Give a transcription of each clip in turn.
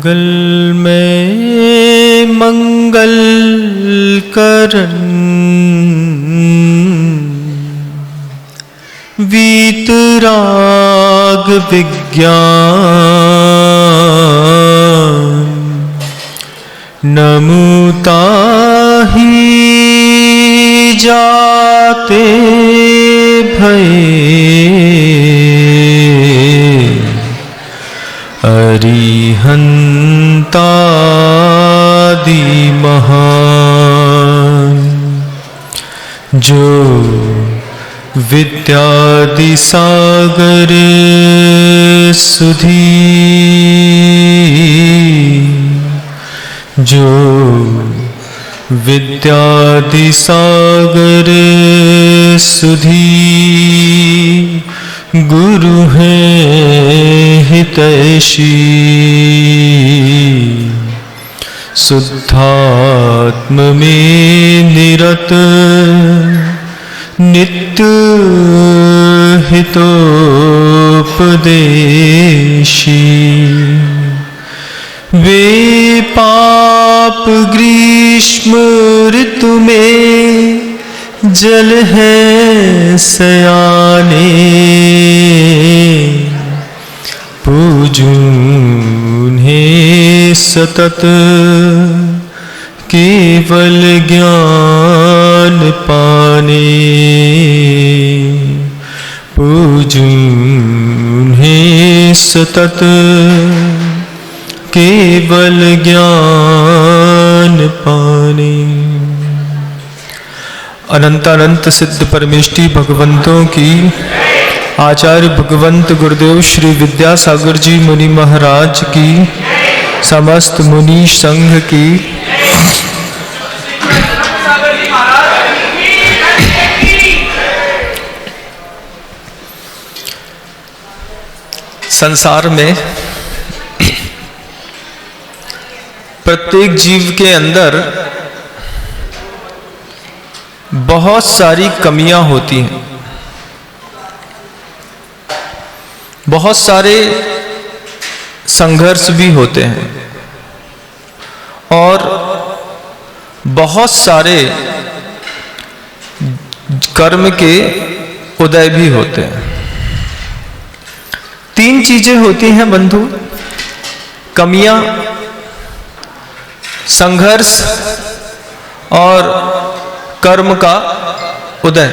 मंगलमय मंगल करन वीतराग विज्ञान नमुताहि जाते भय अरिहंतादि महान जो विद्यादि सागर सुधी जो विद्यादि सागर सुधी गुरु हैं हितैषी शुद्धात्म में निरत नित्य हितोपदेशी वे पाप ग्रीष्म ऋतु में जल है सयाने पूजून्हें सतत केवल ज्ञान पाने पूजून्हें सतत केवल ज्ञान पाने। अनंत अनंत सिद्ध परमेष्टि भगवंतों की, आचार्य भगवंत गुरुदेव श्री विद्यासागर जी मुनि महाराज की, समस्त मुनि संघ की, संसार में प्रत्येक जीव के अंदर बहुत सारी कमियां होती हैं, बहुत सारे संघर्ष भी होते हैं और बहुत सारे कर्म के उदय भी होते हैं। तीन चीजें होती हैं बंधु, कमियां, संघर्ष और कर्म का उदय।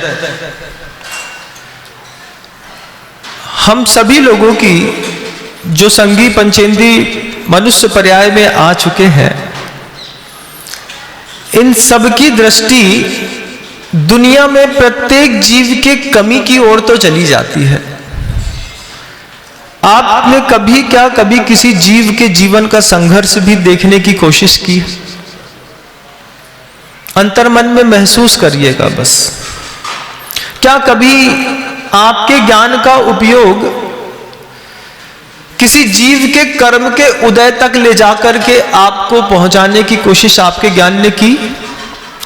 हम सभी लोगों की जो संगी पंचेंदी मनुष्य पर्याय में आ चुके हैं, इन सब की दृष्टि दुनिया में प्रत्येक जीव के कमी की ओर तो चली जाती है। आपने कभी किसी जीव के जीवन का संघर्ष भी देखने की कोशिश की? अंतर्मन में महसूस करिएगा बस। क्या कभी आपके ज्ञान का उपयोग किसी जीव के कर्म के उदय तक ले जाकर के आपको पहुंचाने की कोशिश आपके ज्ञान ने की?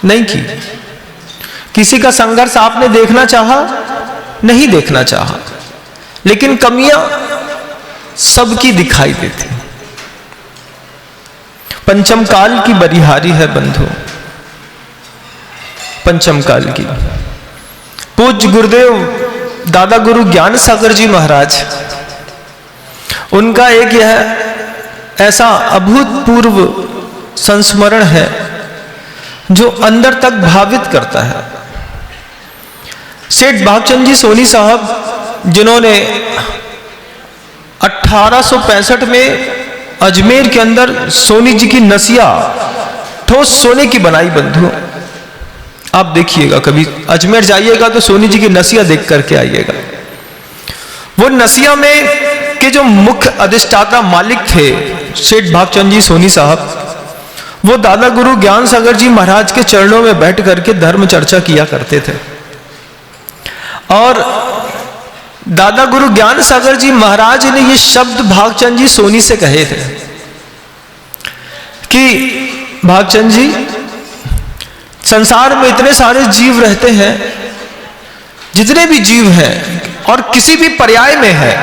नहीं की। किसी का संघर्ष आपने देखना चाहा? नहीं देखना चाहा। लेकिन कमियां सबकी दिखाई देती। पंचम काल की बरिहारी है बंधु, पंचम काल की। पूज्य गुरुदेव दादा गुरु ज्ञान सागर जी महाराज, उनका एक यह ऐसा अभूतपूर्व संस्मरण है जो अंदर तक भावित करता है। सेठ भागचंद जी सोनी साहब, जिन्होंने 1865 में अजमेर के अंदर सोनी जी की नसिया ठोस सोने की बनाई बंधु। आप देखिएगा, कभी अजमेर जाइएगा तो सोनी जी की नसिया देख करके आइएगा। वो नसिया में के जो मुख्य अधिष्ठाता मालिक थे सेठ भागचंद जी सोनी साहब, वो दादा गुरु ज्ञान सागर जी महाराज के चरणों में बैठ करके धर्म चर्चा किया करते थे। और दादा गुरु ज्ञान सागर जी महाराज ने ये शब्द भागचंद जी सोनी से कहे थे कि भागचंद जी, संसार में इतने सारे जीव रहते हैं, जितने भी जीव हैं और किसी भी पर्याय में है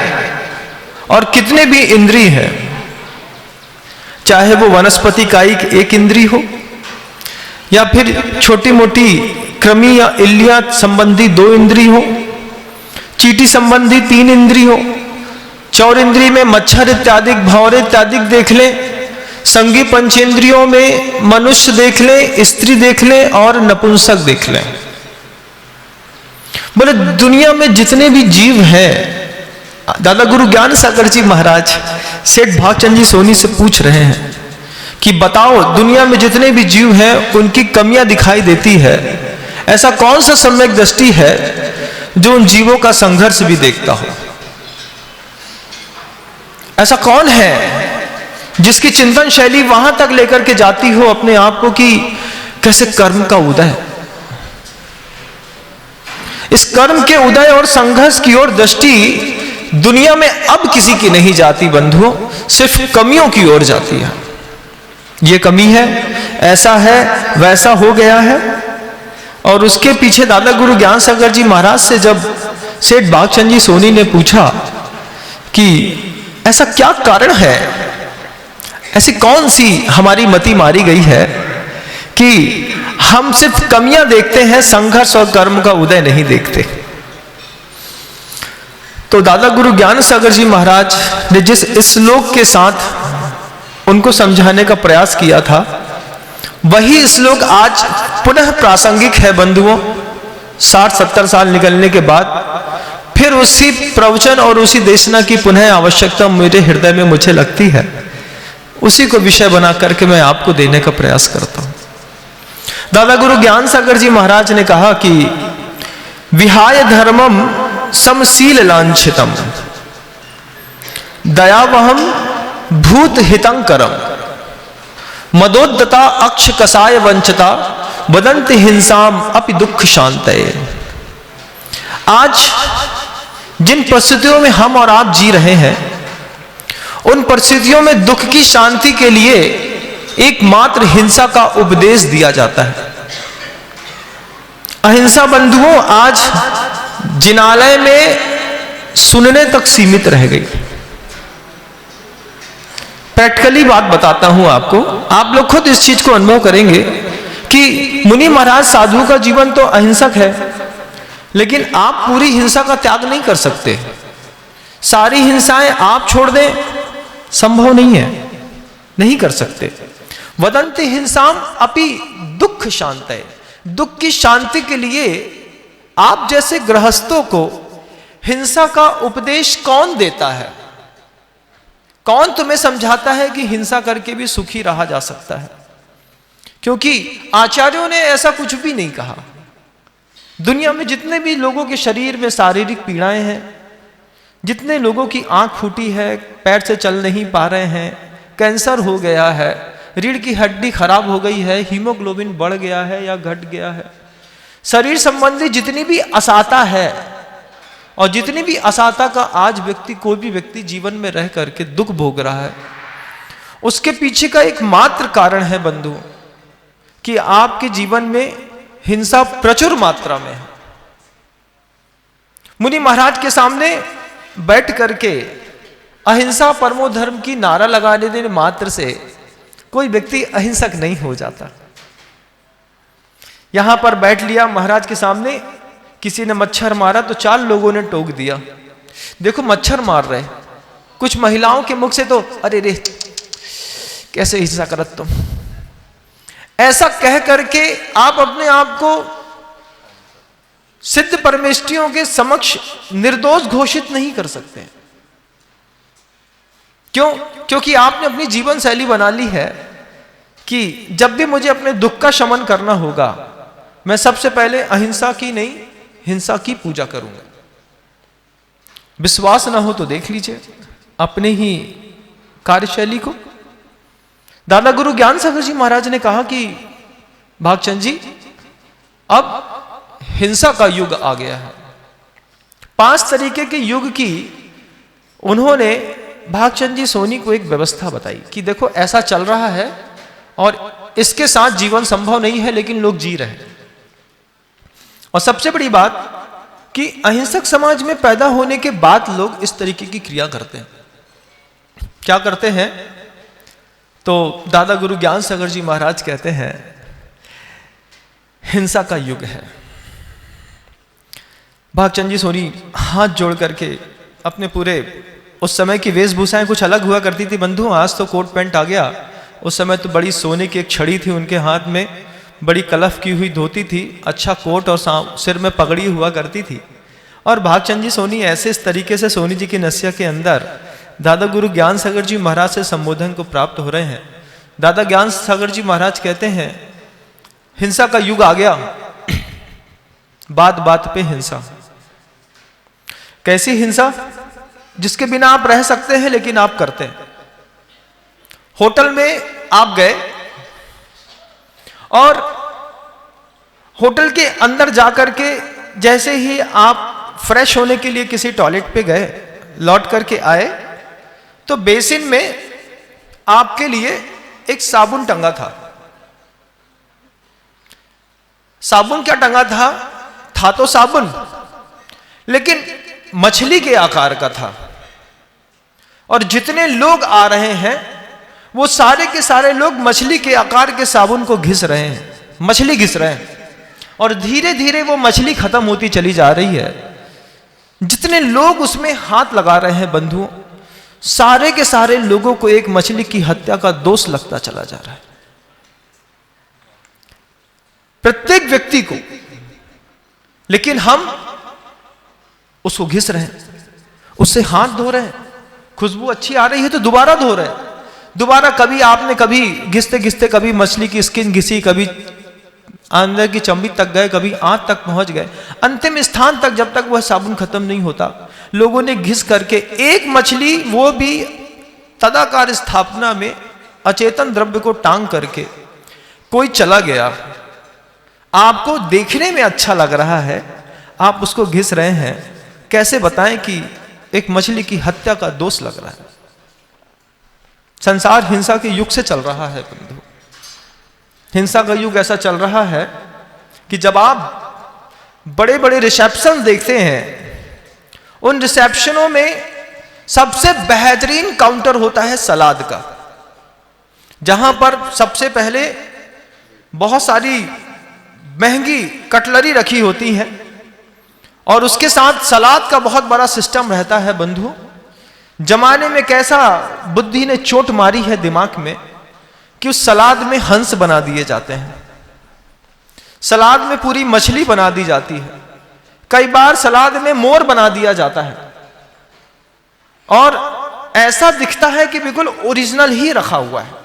और कितने भी इंद्रिय हैं, चाहे वो वनस्पति कायिक एक इंद्री हो या फिर छोटी मोटी कृमि या इल्लियां संबंधी 2 इंद्री हो, चींटी संबंधी 3 इंद्री हो, चौर इंद्री में मच्छर इत्यादि भंवरे इत्यादि देख ले, संगी पंचेंद्रियों में मनुष्य देख ले, स्त्री देख ले और नपुंसक देख ले। बोले दुनिया में जितने भी जीव हैं, दादा गुरु ज्ञान सागर जी महाराज सेठ भागचंद जी सोनी से पूछ रहे हैं कि बताओ दुनिया में जितने भी जीव हैं उनकी कमियां दिखाई देती है, ऐसा कौन सा सम्यक दृष्टि है जो उन जीवों का संघर्ष भी देखता हो? ऐसा कौन है जिसकी चिंतन शैली वहां तक लेकर के जाती हो अपने आप को कि कैसे कर्म का उदय, इस कर्म के उदय और संघर्ष की ओर दृष्टि दुनिया में अब किसी की नहीं जाती बंधुओं, सिर्फ कमियों की ओर जाती है। ये कमी है, ऐसा है, वैसा हो गया है। और उसके पीछे दादा गुरु ज्ञान सागर जी महाराज से जब सेठ भागचंद जी सोनी ने पूछा कि ऐसा क्या कारण है, ऐसी कौन सी हमारी मति मारी गई है कि हम सिर्फ कमियां देखते हैं, संघर्ष और कर्म का उदय नहीं देखते। तो दादा गुरु ज्ञान सागर जी महाराज ने जिस श्लोक के साथ उनको समझाने का प्रयास किया था, वही श्लोक आज पुनः प्रासंगिक है बंधुओं। 60-70 साल निकलने के बाद फिर उसी प्रवचन और उसी देशना की पुनः आवश्यकता मेरे हृदय में मुझे लगती है, उसी को विषय बना करके मैं आपको देने का प्रयास करता हूं। दादा गुरु ज्ञान सागर जी महाराज ने कहा कि विहाय धर्मम समशील लांछितम दयावहम भूत हितंकरम मदोद्दता अक्ष कसाय वंचता वदंत हिंसाम अपि दुख शांतये। आज जिन परिस्थितियों में हम और आप जी रहे हैं, उन परिस्थितियों में दुख की शांति के लिए एकमात्र हिंसा का उपदेश दिया जाता है। अहिंसा बंधुओं आज जिनालय में सुनने तक सीमित रह गई। प्रैक्टिकली बात बताता हूं आपको, आप लोग खुद इस चीज को अनुभव करेंगे कि मुनि महाराज साधु का जीवन तो अहिंसक है, लेकिन आप पूरी हिंसा का त्याग नहीं कर सकते। सारी हिंसाएं आप छोड़ दें, संभव नहीं है, नहीं कर सकते। वदंति हिंसाम अपि दुख शांतये, दुख की शांति के लिए आप जैसे गृहस्थों को हिंसा का उपदेश कौन देता है? कौन तुम्हें समझाता है कि हिंसा करके भी सुखी रहा जा सकता है? क्योंकि आचार्यों ने ऐसा कुछ भी नहीं कहा। दुनिया में जितने भी लोगों के शरीर में शारीरिक पीड़ाएं हैं, जितने लोगों की आंख फूटी है, पैर से चल नहीं पा रहे हैं, कैंसर हो गया है, रीढ़ की हड्डी खराब हो गई है, हीमोग्लोबिन बढ़ गया है या घट गया है, शरीर संबंधी जितनी भी असाता है और जितनी भी असाता का आज व्यक्ति, कोई भी व्यक्ति जीवन में रह करके दुख भोग रहा है, उसके पीछे का एकमात्र कारण है बंधु कि आपके जीवन में हिंसा प्रचुर मात्रा में है। मुनि महाराज के सामने बैठ करके अहिंसा परमो धर्म की नारा लगाने देने मात्र से कोई व्यक्ति अहिंसक नहीं हो जाता। यहां पर बैठ लिया महाराज के सामने, किसी ने मच्छर मारा तो 4 लोगों ने टोक दिया, देखो मच्छर मार रहे। कुछ महिलाओं के मुख से तो अरे रे कैसे हिंसा करत तुम, ऐसा कह करके आप अपने आप को सिद्ध परमेष्ठियों के समक्ष निर्दोष घोषित नहीं कर सकते। क्यों? क्योंकि आपने अपनी जीवन शैली बना ली है कि जब भी मुझे अपने दुख का शमन करना होगा, मैं सबसे पहले अहिंसा की नहीं, हिंसा की पूजा करूंगा। विश्वास ना हो तो देख लीजिए अपने ही कार्यशैली को। दादा गुरु ज्ञान सागर जी महाराज ने कहा कि भागचंद जी, अब हिंसा का युग आ गया है। 5 तरीके के युग की उन्होंने भागचंद जी सोनी को एक व्यवस्था बताई कि देखो ऐसा चल रहा है और इसके साथ जीवन संभव नहीं है, लेकिन लोग जी रहे हैं। और सबसे बड़ी बात कि अहिंसक समाज में पैदा होने के बाद लोग इस तरीके की क्रिया करते हैं। क्या करते हैं तो दादा गुरु ज्ञान सागर जी महाराज कहते हैं हिंसा का युग है। भागचंद जी सोनी हाथ जोड़ करके अपने पूरे, उस समय की वेशभूषाएं कुछ अलग हुआ करती थी बंधु, आज तो कोट पैंट आ गया, उस समय तो बड़ी सोने की एक छड़ी थी उनके हाथ में, बड़ी कलफ की हुई धोती थी, अच्छा कोट और सिर में पगड़ी हुआ करती थी। और भागचंद जी सोनी ऐसे इस तरीके से सोनी जी की नसिया के अंदर दादा गुरु ज्ञान सागर जी महाराज से संबोधन को प्राप्त हो रहे हैं। दादा ज्ञान सागर जी महाराज कहते हैं हिंसा का युग आ गया, बात बात पे हिंसा। कैसी हिंसा? जिसके बिना आप रह सकते हैं लेकिन आप करते हैं। होटल में आप गए और होटल के अंदर जाकर के जैसे ही आप फ्रेश होने के लिए किसी टॉयलेट पे गए, लौट करके आए तो बेसिन में आपके लिए एक साबुन टंगा था। साबुन क्या टंगा था? था तो साबुन, लेकिन मछली के आकार का था। और जितने लोग आ रहे हैं वो सारे के सारे लोग मछली के आकार के साबुन को घिस रहे हैं, मछली घिस रहे हैं, और धीरे धीरे वो मछली खत्म होती चली जा रही है। जितने लोग उसमें हाथ लगा रहे हैं बंधुओं, सारे के सारे लोगों को एक मछली की हत्या का दोष लगता चला जा रहा है, प्रत्येक व्यक्ति को। लेकिन हम उसको घिस रहे हैं, उससे हाथ धो रहे हैं, खुशबू अच्छी आ रही है तो दोबारा धो रहे हैं, दोबारा कभी आपने कभी घिसते घिसते कभी मछली की स्किन घिसी, कभी अंदर की चमड़ी तक गए, कभी आंत तक पहुंच गए, अंतिम स्थान तक जब तक वह साबुन खत्म नहीं होता लोगों ने घिस करके एक मछली, वो भी तदाकार स्थापना में अचेतन द्रव्य को टांग करके कोई चला गया, आपको देखने में अच्छा लग रहा है, आप उसको घिस रहे हैं, कैसे बताएं कि एक मछली की हत्या का दोष लग रहा है। संसार हिंसा के युग से चल रहा है बंधु। हिंसा का युग ऐसा चल रहा है कि जब आप बड़े बड़े रिसेप्शन देखते हैं, उन रिसेप्शनों में सबसे बेहतरीन काउंटर होता है सलाद का, जहां पर सबसे पहले बहुत सारी महंगी कटलरी रखी होती है और उसके साथ सलाद का बहुत बड़ा सिस्टम रहता है बंधु। जमाने में कैसा बुद्धि ने चोट मारी है दिमाग में कि उस सलाद में हंस बना दिए जाते हैं, सलाद में पूरी मछली बना दी जाती है, कई बार सलाद में मोर बना दिया जाता है और ऐसा दिखता है कि बिल्कुल ओरिजिनल ही रखा हुआ है।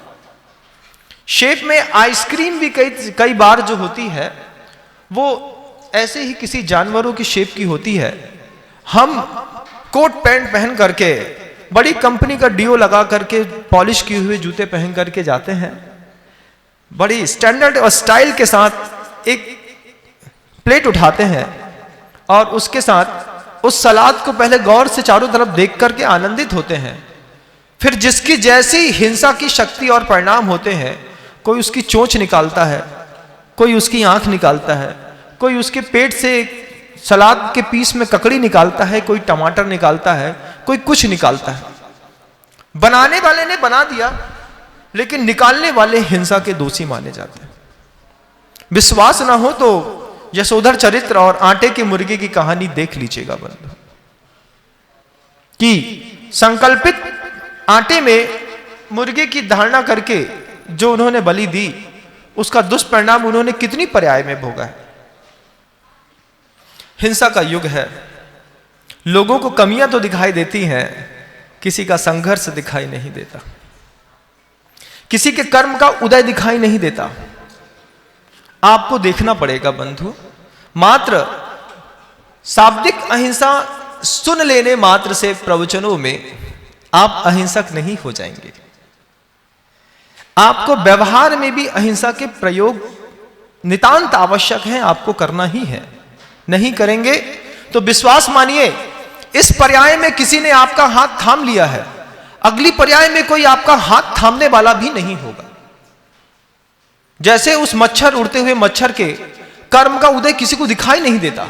शेप में आइसक्रीम भी कई बार जो होती है वो ऐसे ही किसी जानवरों की शेप की होती है। हम कोट पैंट पहन करके, बड़ी कंपनी का डीओ लगा करके, पॉलिश किए हुए जूते पहन करके जाते हैं, बड़ी स्टैंडर्ड और स्टाइल के साथ एक प्लेट उठाते हैं और उसके साथ उस सलाद को पहले गौर से चारों तरफ देख करके आनंदित होते हैं। फिर जिसकी जैसी हिंसा की शक्ति और परिणाम होते हैं, कोई उसकी चोंच निकालता है, कोई उसकी आंख निकालता है, कोई उसके पेट से सलाद के पीस में ककड़ी निकालता है, कोई टमाटर निकालता है, कोई कुछ निकालता है। बनाने वाले ने बना दिया, लेकिन निकालने वाले हिंसा के दोषी माने जाते हैं। विश्वास ना हो तो यशोधर चरित्र और आटे के मुर्गे की कहानी देख लीजिएगा बंधु, कि संकल्पित आटे में मुर्गे की धारणा करके जो उन्होंने बलि दी, उसका दुष्परिणाम उन्होंने कितनी पर्याय में भोगा है। हिंसा का युग है, लोगों को कमियां तो दिखाई देती हैं, किसी का संघर्ष दिखाई नहीं देता, किसी के कर्म का उदय दिखाई नहीं देता। आपको देखना पड़ेगा बंधु, मात्र शाब्दिक अहिंसा सुन लेने मात्र से प्रवचनों में आप अहिंसक नहीं हो जाएंगे। आपको व्यवहार में भी अहिंसा के प्रयोग नितांत आवश्यक है, आपको करना ही है। नहीं करेंगे तो विश्वास मानिए, इस पर्याय में किसी ने आपका हाथ थाम लिया है, अगली पर्याय में कोई आपका हाथ थामने वाला भी नहीं होगा। जैसे उस मच्छर, उड़ते हुए मच्छर के कर्म का उदय किसी को दिखाई नहीं देता,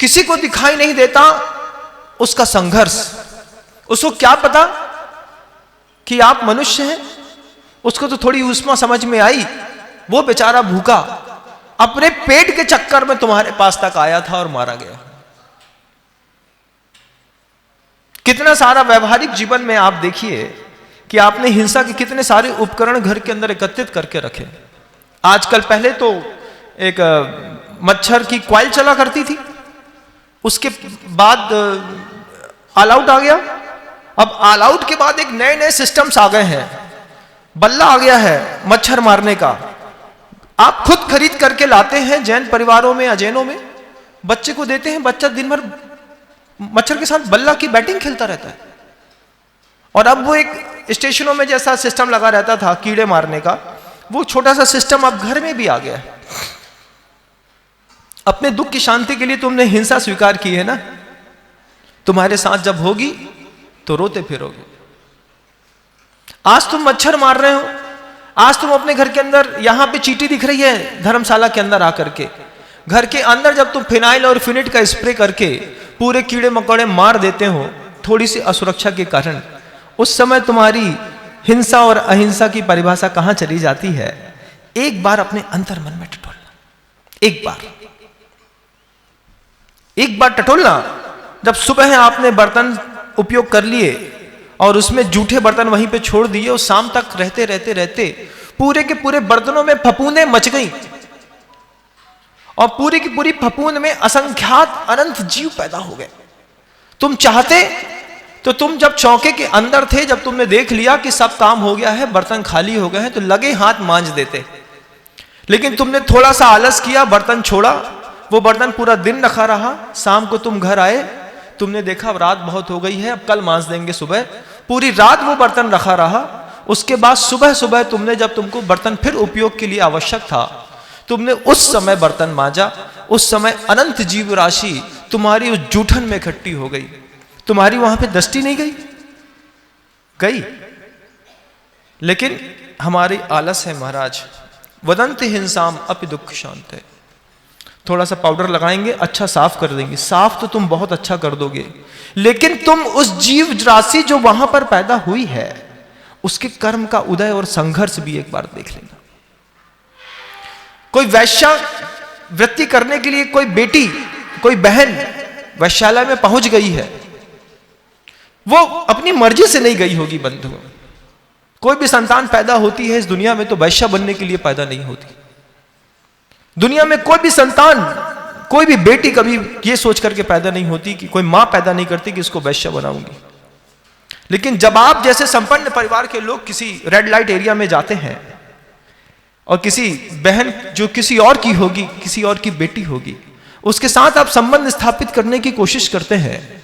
किसी को दिखाई नहीं देता उसका संघर्ष। उसको क्या पता कि आप मनुष्य हैं। उसको तो थोड़ी ऊष्मा समझ में आई, वो बेचारा भूखा अपने पेट के चक्कर में तुम्हारे पास तक आया था और मारा गया। कितना सारा व्यवहारिक जीवन में आप देखिए कि आपने हिंसा के कितने सारे उपकरण घर के अंदर एकत्रित करके रखे। आजकल, पहले तो एक मच्छर की कॉइल चला करती थी, उसके बाद ऑल आउट आ गया। अब ऑल आउट के बाद एक नए नए सिस्टम्स आ गए हैं, बल्ला आ गया है मच्छर मारने का। आप खुद खरीद करके लाते हैं, जैन परिवारों में या जैनों में बच्चे को देते हैं, बच्चा दिन भर मच्छर के साथ बल्ला की बैटिंग खेलता रहता है। और अब वो एक स्टेशनों में जैसा सिस्टम लगा रहता था कीड़े मारने का, वो छोटा सा सिस्टम अब घर में भी आ गया है। अपने दुख की शांति के लिए तुमने हिंसा स्वीकार की है ना, तुम्हारे साथ जब होगी तो रोते फिरोगे। आज तुम मच्छर मार रहे हो, आज तुम अपने घर के अंदर, यहां पे चींटी दिख रही है धर्मशाला के अंदर आकर के, घर के अंदर जब तुम फिनाइल और फिनिट का स्प्रे करके पूरे कीड़े मकोड़े मार देते हो थोड़ी सी असुरक्षा के कारण, उस समय तुम्हारी हिंसा और अहिंसा की परिभाषा कहां चली जाती है? एक बार अपने अंतर मन में टटोलना, एक बार टटोलना। जब सुबह आपने बर्तन उपयोग कर लिए और उसमें जूठे बर्तन वहीं पे छोड़ दिए और शाम तक रहते रहते रहते पूरे के पूरे बर्तनों में फफूंदें मच गई और पूरी की पूरी फफूंद में असंख्यात अनंत जीव पैदा हो गए। तुम चाहते तो तुम जब चौके के अंदर थे, जब तुमने देख लिया कि सब काम हो गया है, बर्तन खाली हो गए हैं, तो लगे हाथ मांज देते। लेकिन तुमने थोड़ा सा आलस किया, बर्तन छोड़ा, वो बर्तन पूरा दिन रखा रहा। शाम को तुम घर आए, तुमने देखा रात बहुत हो गई है, अब कल मांज देंगे सुबह। पूरी रात वो बर्तन रखा रहा। उसके बाद सुबह सुबह तुमने, जब तुमको बर्तन फिर उपयोग के लिए आवश्यक था, तुमने उस समय बर्तन मांजा। उस समय अनंत जीव राशि तुम्हारी उस जूठन में इकट्ठी हो गई। तुम्हारी वहां पे दृष्टि नहीं गई। लेकिन हमारी आलस है महाराज। वदंति हिंसाम अपि दुख शांत है। थोड़ा सा पाउडर लगाएंगे, अच्छा साफ कर देंगे। साफ तो तुम बहुत अच्छा कर दोगे, लेकिन तुम उस जीव राशि जो वहां पर पैदा हुई है, उसके कर्म का उदय और संघर्ष भी एक बार देख लेना। कोई वैश्या वृत्ति करने के लिए कोई बेटी, कोई बहन वैश्यालय में पहुंच गई है, वो अपनी मर्जी से नहीं गई होगी बंधु। कोई भी संतान पैदा होती है इस दुनिया में तो वैश्या बनने के लिए पैदा नहीं होती। दुनिया में कोई भी संतान, कोई भी बेटी कभी ये सोच करके पैदा नहीं होती कि कोई मां पैदा नहीं करती कि इसको वैश्या बनाऊंगी। लेकिन जब आप जैसे संपन्न परिवार के लोग किसी रेड लाइट एरिया में जाते हैं और किसी बहन जो किसी और की होगी, किसी और की बेटी होगी, उसके साथ आप संबंध स्थापित करने की कोशिश करते हैं,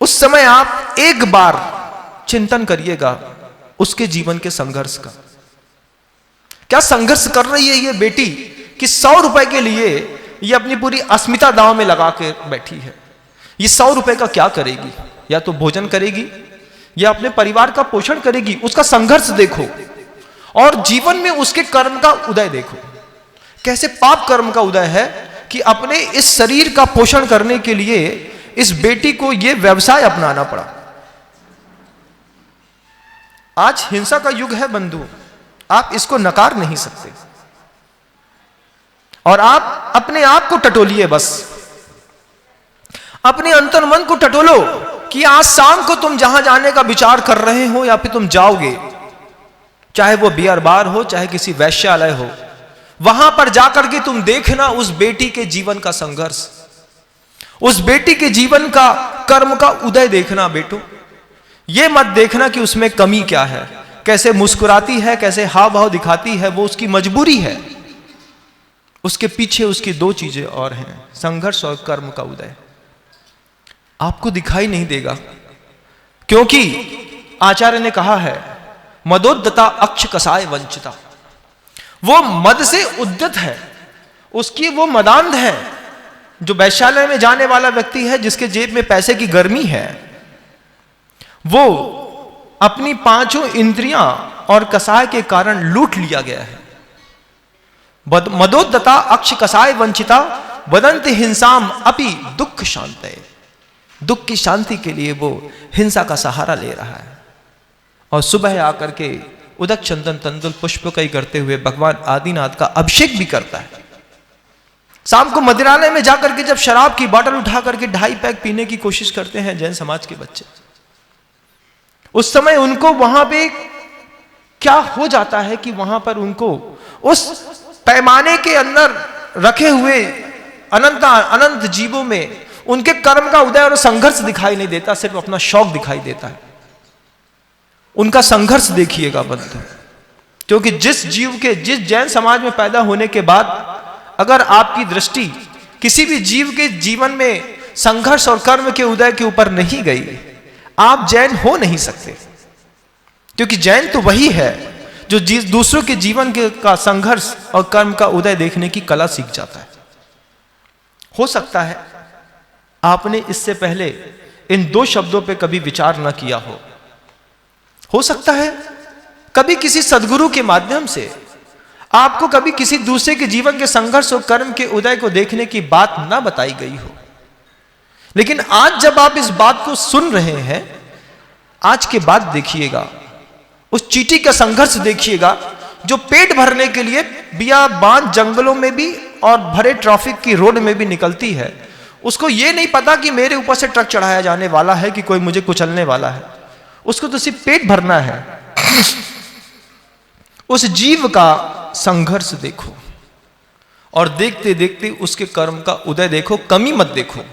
उस समय आप एक बार चिंतन करिएगा उसके जीवन के संघर्ष का। क्या संघर्ष कर रही है ये बेटी कि 100 रुपए के लिए ये अपनी पूरी अस्मिता दांव में लगा के बैठी है। ये 100 रुपए का क्या करेगी? या तो भोजन करेगी या अपने परिवार का पोषण करेगी। उसका संघर्ष देखो और जीवन में उसके कर्म का उदय देखो। कैसे पाप कर्म का उदय है कि अपने इस शरीर का पोषण करने के लिए इस बेटी को यह व्यवसाय अपनाना पड़ा। आज हिंसा का युग है बंधु, आप इसको नकार नहीं सकते। और आप अपने आप को टटोलिए, बस अपने अंतर मन को टटोलो कि आज शाम को तुम जहां जाने का विचार कर रहे हो या फिर तुम जाओगे, चाहे वो बियर बार हो, चाहे किसी वैश्यालय हो, वहां पर जाकर के तुम देखना उस बेटी के जीवन का संघर्ष, उस बेटी के जीवन का कर्म का उदय देखना। बेटो, ये मत देखना कि उसमें कमी क्या है, कैसे मुस्कुराती है, कैसे हाव भाव दिखाती है, वो उसकी मजबूरी है। उसके पीछे उसकी दो चीजें और हैं, संघर्ष और कर्म का उदय। आपको दिखाई नहीं देगा, क्योंकि आचार्य ने कहा है मदोद्दता अक्ष कसाय वंचिता। वो मद से उद्यत है, उसकी वो मदांध है। जो वैश्यालय में जाने वाला व्यक्ति है, जिसके जेब में पैसे की गर्मी है, वो अपनी पांचों इंद्रियां और कसाय के कारण लूट लिया गया है। मदोद्दता अक्ष कसाय वंचिता वदन्ति हिंसाम अपि दुख शांतये। दुख की शांति के लिए वो हिंसा का सहारा ले रहा है। और सुबह आकर के उदक चंदन तंदुल पुष्प कई करते हुए भगवान आदिनाथ का अभिषेक भी करता है। शाम को मदिरालय में जाकर के जब शराब की बोतल उठा करके 2.5 पैक पीने की कोशिश करते हैं जैन समाज के बच्चे, उस समय उनको वहां पे क्या हो जाता है कि वहां पर उनको उस पैमाने के अंदर रखे हुए अनंत जीवों में उनके कर्म का उदय और संघर्ष दिखाई नहीं देता, सिर्फ अपना शौक दिखाई देता है। उनका संघर्ष देखिएगा बंधु, क्योंकि जिस जैन समाज में पैदा होने के बाद अगर आपकी दृष्टि किसी भी जीव के जीवन में संघर्ष और कर्म के उदय के ऊपर नहीं गई, आप जैन हो नहीं सकते। क्योंकि जैन तो वही है जो दूसरों के जीवन का संघर्ष और कर्म का उदय देखने की कला सीख जाता है। हो सकता है आपने इससे पहले इन 2 शब्दों पे कभी विचार न किया हो सकता है कभी किसी सद्गुरु के माध्यम से आपको कभी किसी दूसरे के जीवन के संघर्ष और कर्म के उदय को देखने की बात ना बताई गई हो, लेकिन आज जब आप इस बात को सुन रहे हैं, आज के बाद देखिएगा उस चींटी का संघर्ष देखिएगा जो पेट भरने के लिए बियाबान जंगलों में भी और भरे ट्रैफिक की रोड में भी निकलती है। उसको यह नहीं पता कि मेरे ऊपर से ट्रक चढ़ाया जाने वाला है, कि कोई मुझे कुचलने वाला है। उसको तो सिर्फ पेट भरना है। उस जीव का संघर्ष देखो और देखते देखते उसके कर्म का उदय देखो, कमी मत देखो।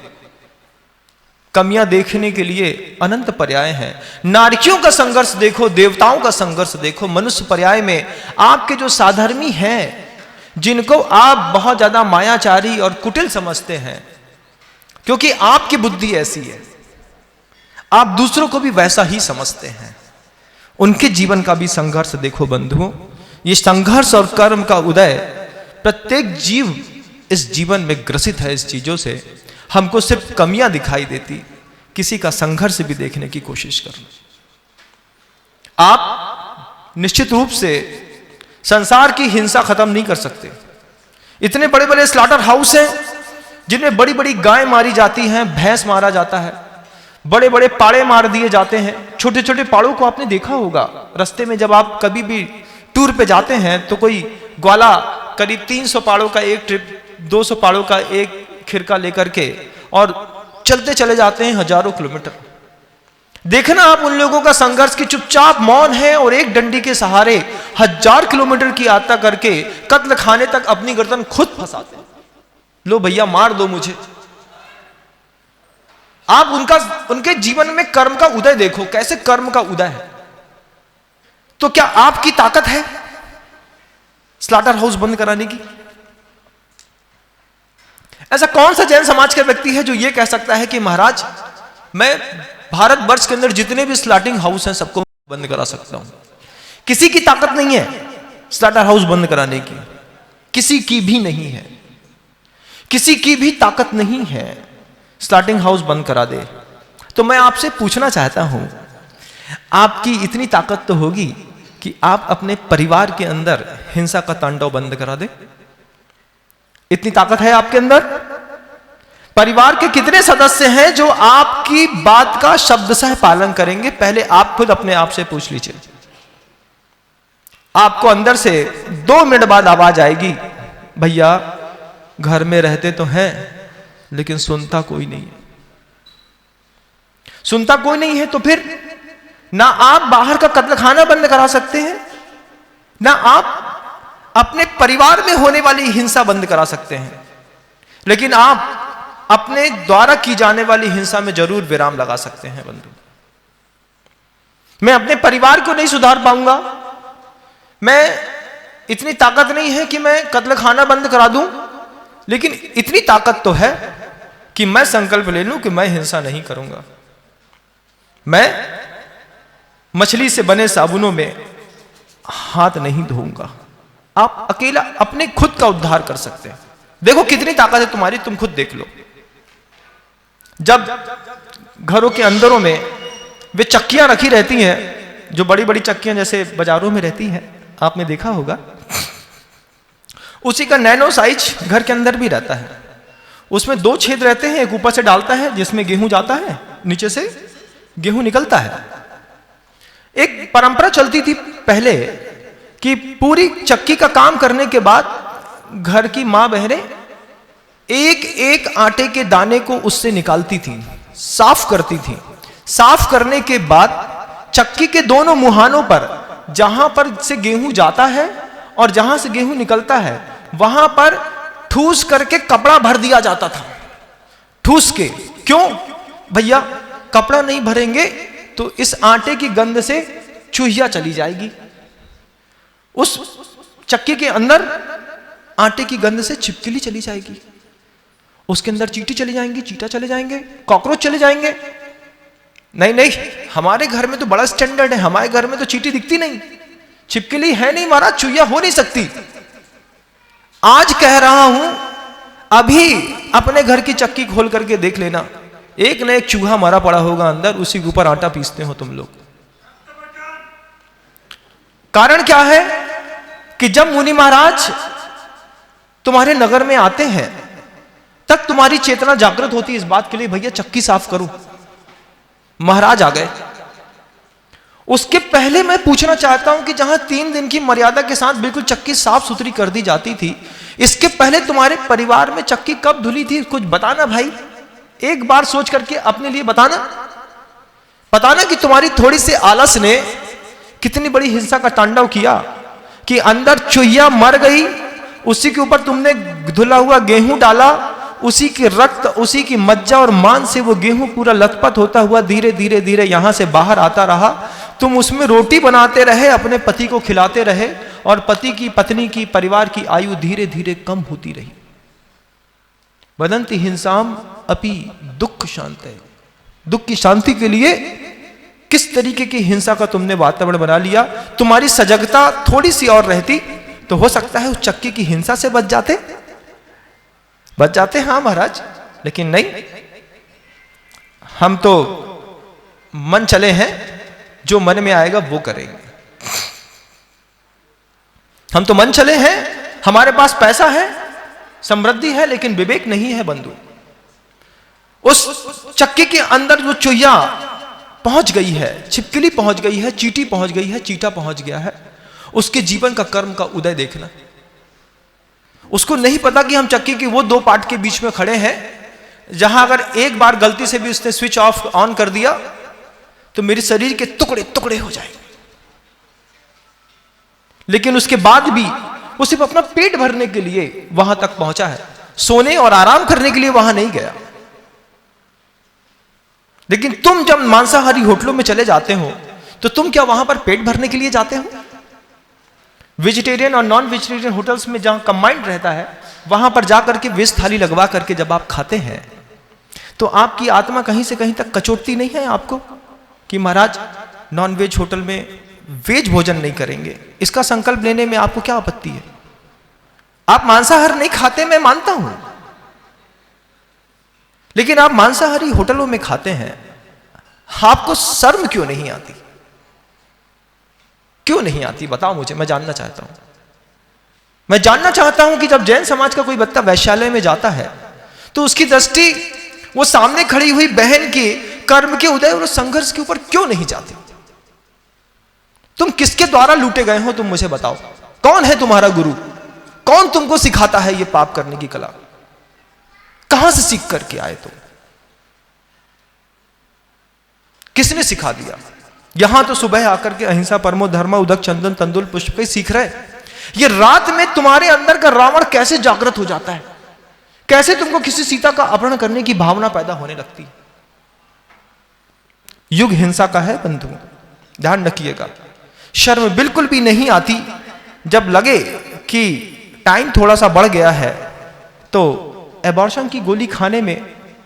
कमियां देखने के लिए अनंत पर्याय हैं। नारकियों का संघर्ष देखो, देवताओं का संघर्ष देखो। मनुष्य पर्याय में आपके जो साधर्मी हैं, जिनको आप बहुत ज्यादा मायाचारी और कुटिल समझते हैं, क्योंकि आपकी बुद्धि ऐसी है, आप दूसरों को भी वैसा ही समझते हैं, उनके जीवन का भी संघर्ष देखो बंधुओं। ये संघर्ष और कर्म का उदय, प्रत्येक जीव इस जीवन में ग्रसित है इस चीजों से। हमको सिर्फ कमियां दिखाई देती, किसी का संघर्ष भी देखने की कोशिश करना। आप निश्चित रूप से संसार की हिंसा खत्म नहीं कर सकते। इतने बड़े बड़े स्लॉटर हाउस हैं जिनमें बड़ी बड़ी गाय मारी जाती हैं, भैंस मारा जाता है, बड़े बड़े पाड़े मार दिए जाते हैं। छोटे छोटे पाड़ों को आपने देखा होगा, रास्ते में जब आप कभी भी टूर पे जाते हैं तो कोई ग्वाला करीब 300 पाड़ों का एक ट्रिप, 200 पाड़ों का एक खिरका लेकर के और चलते चले जाते हैं हजारों किलोमीटर। देखना आप उन लोगों का संघर्ष की चुपचाप मौन है और एक डंडी के सहारे 1000 किलोमीटर की यात्रा करके कत्ल खाने तक अपनी गर्दन खुद फंसाते हैं। लो भैया मार दो मुझे। आप उनके जीवन में कर्म का उदय देखो, कैसे कर्म का उदय है। तो क्या आपकी ताकत है स्लॉटर हाउस बंद कराने की? ऐसा कौन सा जैन समाज का व्यक्ति है जो यह कह सकता है कि महाराज मैं भारतवर्ष के अंदर जितने भी स्लॉटिंग हाउस हैं सबको बंद करा सकता हूं? किसी की ताकत नहीं है स्लॉटर हाउस बंद कराने की, किसी की भी नहीं है, किसी की भी ताकत नहीं है स्लॉटिंग हाउस बंद करा दे। तो मैं आपसे पूछना चाहता हूं, आपकी इतनी ताकत तो होगी कि आप अपने परिवार के अंदर हिंसा का तांडव बंद करा दे? इतनी ताकत है आपके अंदर? परिवार के कितने सदस्य हैं जो आपकी बात का शब्दशः पालन करेंगे? पहले आप खुद अपने आप से पूछ लीजिए। आपको अंदर से 2 मिनट बाद आवाज आएगी, भैया घर में रहते तो हैं लेकिन सुनता कोई नहीं है। सुनता कोई नहीं है तो फिर ना आप बाहर का कत्लखाना बंद करा सकते हैं, ना आप अपने परिवार में होने वाली हिंसा बंद करा सकते हैं, लेकिन आप अपने द्वारा की जाने वाली हिंसा में जरूर विराम लगा सकते हैं। बंधु, मैं अपने परिवार को नहीं सुधार पाऊंगा, मैं इतनी ताकत नहीं है कि मैं कत्लखाना बंद करा दूं, लेकिन इतनी ताकत तो है कि मैं संकल्प ले लूं कि मैं हिंसा नहीं करूंगा। मैं मछली से बने साबुनों में हाथ नहीं धोऊंगा। आप अकेला अपने खुद का उद्धार कर सकते हैं। देखो कितनी ताकत है तुम्हारी, तुम खुद देख लो। जब घरों के अंदरों में वे चक्कियां रखी रहती हैं, जो बड़ी बड़ी चक्कियां जैसे बाजारों में रहती हैं, आपने देखा होगा, उसी का नैनो साइज घर के अंदर भी रहता है। उसमें 2 छेद रहते हैं, एक ऊपर से डालता है जिसमें गेहूं जाता है, नीचे से गेहूं निकलता है। एक परंपरा चलती थी पहले कि पूरी चक्की का काम करने के बाद घर की मां बहनें एक एक आटे के दाने को उससे निकालती थी, साफ करती थी। साफ करने के बाद चक्की के दोनों मुहानों पर, जहां पर से गेहूं जाता है और जहां से गेहूं निकलता है, वहां पर ठूस करके कपड़ा भर दिया जाता था। ठूस के, क्यों भैया? कपड़ा नहीं भरेंगे तो इस आटे की गंध से चूहिया चली जाएगी। उस चक्की के अंदर आटे की गंध से छिपकली चली जाएगी, उसके अंदर चींटी चली जाएंगी, चींटा चले जाएंगे, कॉकरोच चले जाएंगे। नहीं नहीं, हमारे घर में तो बड़ा स्टैंडर्ड है, हमारे घर में तो चींटी दिखती नहीं, छिपकली है नहीं महाराज, चूहिया हो नहीं सकती। आज कह रहा हूं, अभी अपने घर की चक्की खोल करके देख लेना, एक न एक चूहा मरा पड़ा होगा अंदर, उसी के ऊपर आटा पीसते हो तुम लोग। कारण क्या है कि जब मुनि महाराज तुम्हारे नगर में आते हैं तब तुम्हारी चेतना जागृत होती है इस बात के लिए, भैया चक्की साफ करो। महाराज आ गए। उसके पहले मैं पूछना चाहता हूं कि जहां 3 दिन की मर्यादा के साथ बिल्कुल चक्की साफ सुथरी कर दी जाती थी, इसके पहले तुम्हारे परिवार में चक्की कब धुली थी? कुछ बताना भाई, एक बार सोच करके अपने लिए बताना कि तुम्हारी थोड़ी सी आलस ने कितनी बड़ी हिंसा का तांडव किया कि अंदर चूहिया मर गई, उसी के ऊपर तुमने धुला हुआ गेहूं डाला, उसी के रक्त, उसी की मज्जा और मांस से वो गेहूं पूरा लथपथ होता हुआ धीरे धीरे धीरे यहां से बाहर आता रहा। तुम उसमें रोटी बनाते रहे, अपने पति को खिलाते रहे, और पति की, पत्नी की, परिवार की आयु धीरे धीरे कम होती रही। वदन्ति हिंसाम अपि दुख शांतये। दुख की शांति के लिए किस तरीके की हिंसा का तुमने वातावरण बना लिया। तुम्हारी सजगता थोड़ी सी और रहती तो हो सकता है उस चक्की की हिंसा से बच जाते। हाँ महाराज, लेकिन नहीं, हम तो मन चले हैं, जो मन में आएगा वो करेंगे। हम तो मन चले हैं, हमारे पास पैसा है, समृद्धि है, लेकिन विवेक नहीं है बंधु। उस चक्की के अंदर जो चूहिया पहुंच गई है, छिपकली पहुंच गई है, चींटी पहुंच गई है, चींटा पहुंच गया है, उसके जीवन का कर्म का उदय देखना। उसको नहीं पता कि हम चक्की के वो 2 पार्ट के बीच में खड़े हैं, जहां अगर एक बार गलती से भी उसने स्विच ऑफ ऑन कर दिया तो मेरे शरीर के टुकड़े टुकड़े हो जाएंगे। लेकिन उसके बाद भी वो सिर्फ अपना पेट भरने के लिए वहां तक पहुंचा है, सोने और आराम करने के लिए वहां नहीं गया। लेकिन तुम जब मांसाहारी होटलों में चले जाते हो तो तुम क्या वहां पर पेट भरने के लिए जाते हो? वेजिटेरियन और नॉन वेजिटेरियन होटल्स में जहां कंबाइंड रहता है, वहां पर जाकर के वेज थाली लगवा करके जब आप खाते हैं तो आपकी आत्मा कहीं से कहीं तक कचोटती नहीं है आपको कि महाराज नॉन वेज होटल में वेज भोजन नहीं करेंगे? इसका संकल्प लेने में आपको क्या आपत्ति है? आप मांसाहार नहीं खाते, मैं मानता हूं, लेकिन आप मांसाहारी होटलों में खाते हैं, आपको शर्म क्यों नहीं आती? क्यों नहीं आती बताओ मुझे, मैं जानना चाहता हूं। मैं जानना चाहता हूं कि जब जैन समाज का कोई बच्चा वैश्यालय में जाता है तो उसकी दृष्टि वो सामने खड़ी हुई बहन के कर्म के उदय और संघर्ष के ऊपर क्यों नहीं जाती? तुम किसके द्वारा लूटे गए हो, तुम मुझे बताओ। कौन है तुम्हारा गुरु? कौन तुमको सिखाता है ये पाप करने की कला? कहां से सीख करके आए तुम? किसने सिखा दिया? यहां तो सुबह आकर के अहिंसा परमो धर्म उदक चंदन तंदुल पुष्प पे सीख रहे। ये रात में तुम्हारे अंदर का रावण कैसे जागृत हो जाता है? कैसे तुमको किसी सीता का अपहरण करने की भावना पैदा होने लगती है? युग हिंसा का है बंधु, ध्यान रखिएगा। शर्म बिल्कुल भी नहीं आती जब लगे कि टाइम थोड़ा सा बढ़ गया है तो एबॉर्शन की गोली खाने में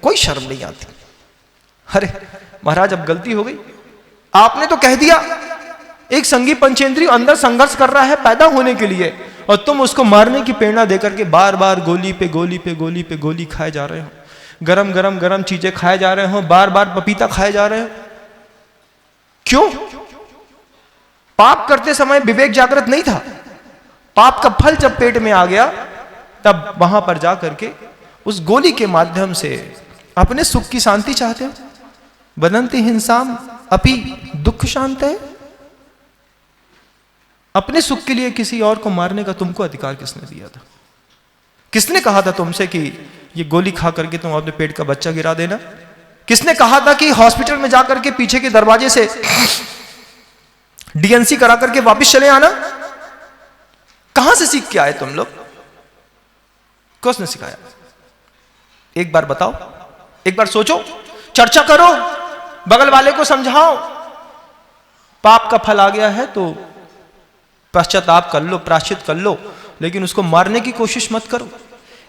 कोई शर्म नहीं आती। अरे महाराज अब गलती हो गई, आपने तो कह दिया। एक संगी पंचेंद्रिय अंदर संघर्ष कर रहा है पैदा होने के लिए, और तुम उसको मारने की प्रेरणा देकर के बार बार गोली पे गोली पे गोली पे गोली खाए जा रहे हो, गरम गरम गरम चीजें खाए जा रहे हो, बार बार पपीता खाए जा रहे हो। क्यों? पाप करते समय विवेक जागृत नहीं था। पाप का फल जब पेट में आ गया तब वहां पर जा करके उस गोली के माध्यम से अपने सुख की शांति चाहते हो। वदन्ति हिंसाम अपि दुख शांतये। अपने सुख के लिए किसी और को मारने का तुमको अधिकार किसने दिया था? किसने कहा था तुमसे कि ये गोली खा करके तुम अपने पेट का बच्चा गिरा देना? किसने कहा था कि हॉस्पिटल में जाकर के पीछे के दरवाजे से डीएनसी करा करके वापस चले आना? कहां से सीख के आए तुम लोग? किसने सिखाया? एक बार बताओ, एक बार सोचो, चर्चा करो, बगल वाले को समझाओ। पाप का फल आ गया है तो पश्चाताप कर लो, प्रायश्चित कर लो, लेकिन उसको मारने की कोशिश मत करो।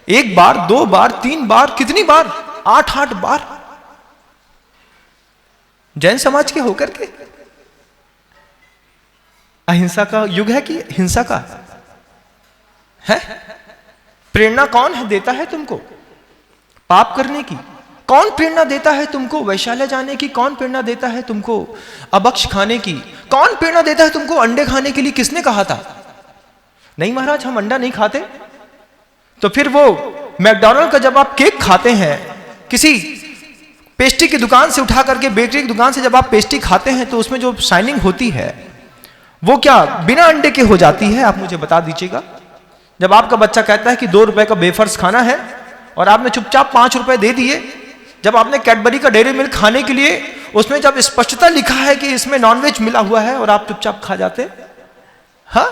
एक बार, दो बार, तीन बार, कितनी बार? 8-8 बार। जैन समाज के होकर के अहिंसा का युग है कि हिंसा का है? प्रेरणा कौन है देता है तुमको पाप करने की? कौन प्रेरणा देता है तुमको वैशाल्य जाने की? कौन प्रेरणा देता है तुमको अभक्ष खाने की? कौन प्रेरणा देता है तुमको अंडे खाने के लिए? किसने कहा था? नहीं महाराज, हम अंडा नहीं खाते। तो फिर वो मैकडॉनल्ड का जब आप केक खाते हैं, किसी पेस्ट्री की दुकान से उठा करके, बेकरी की दुकान से जब आप पेस्ट्री खाते हैं, तो उसमें जो शाइनिंग होती है वो क्या बिना अंडे के हो जाती है? आप मुझे बता दीजिएगा। जब आपका बच्चा कहता है कि 2 रुपए का वेफर्स खाना है और आपने चुपचाप 5 रुपए दे दिए, जब आपने कैडबरी का डेयरी मिल्क खाने के लिए उसमें जब स्पष्टता लिखा है कि इसमें नॉनवेज मिला हुआ है और आप चुपचाप खा जाते, हाँ?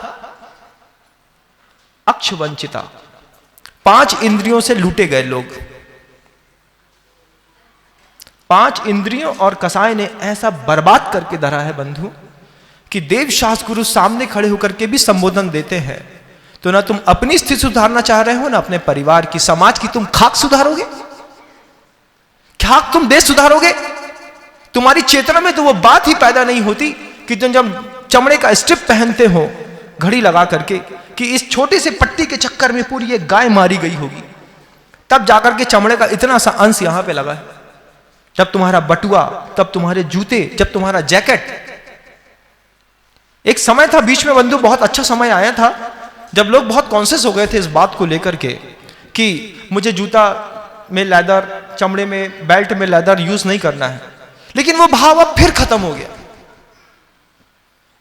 अक्षवंचिता, 5 इंद्रियों से लूटे गए लोग। 5 इंद्रियों और कसाय ने ऐसा बर्बाद करके धरा है बंधु कि देव शास्त्र गुरु सामने खड़े होकर के भी संबोधन देते हैं। तो ना तुम अपनी स्थिति सुधारना चाह रहे हो, ना अपने परिवार की, समाज की। तुम खाक सुधारोगे? खाक तुम देश सुधारोगे? तुम्हारी चेतना में तो वो बात ही पैदा नहीं होती कि तुम जब चमड़े का स्ट्रिप पहनते हो घड़ी लगा करके, कि इस छोटे से पट्टी के चक्कर में पूरी एक गाय मारी गई होगी, तब जाकर के चमड़े का इतना सा अंश यहां पे लगा है। जब तुम्हारा बटुआ, तब तुम्हारे जूते, जब तुम्हारा जैकेट। एक समय था बीच में बंधु, बहुत अच्छा समय आया था जब लोग बहुत कॉन्शियस हो गए थे इस बात को लेकर के कि मुझे जूता में लेदर, चमड़े में, बेल्ट में लेदर यूज नहीं करना है। लेकिन वो भाव अब फिर खत्म हो गया।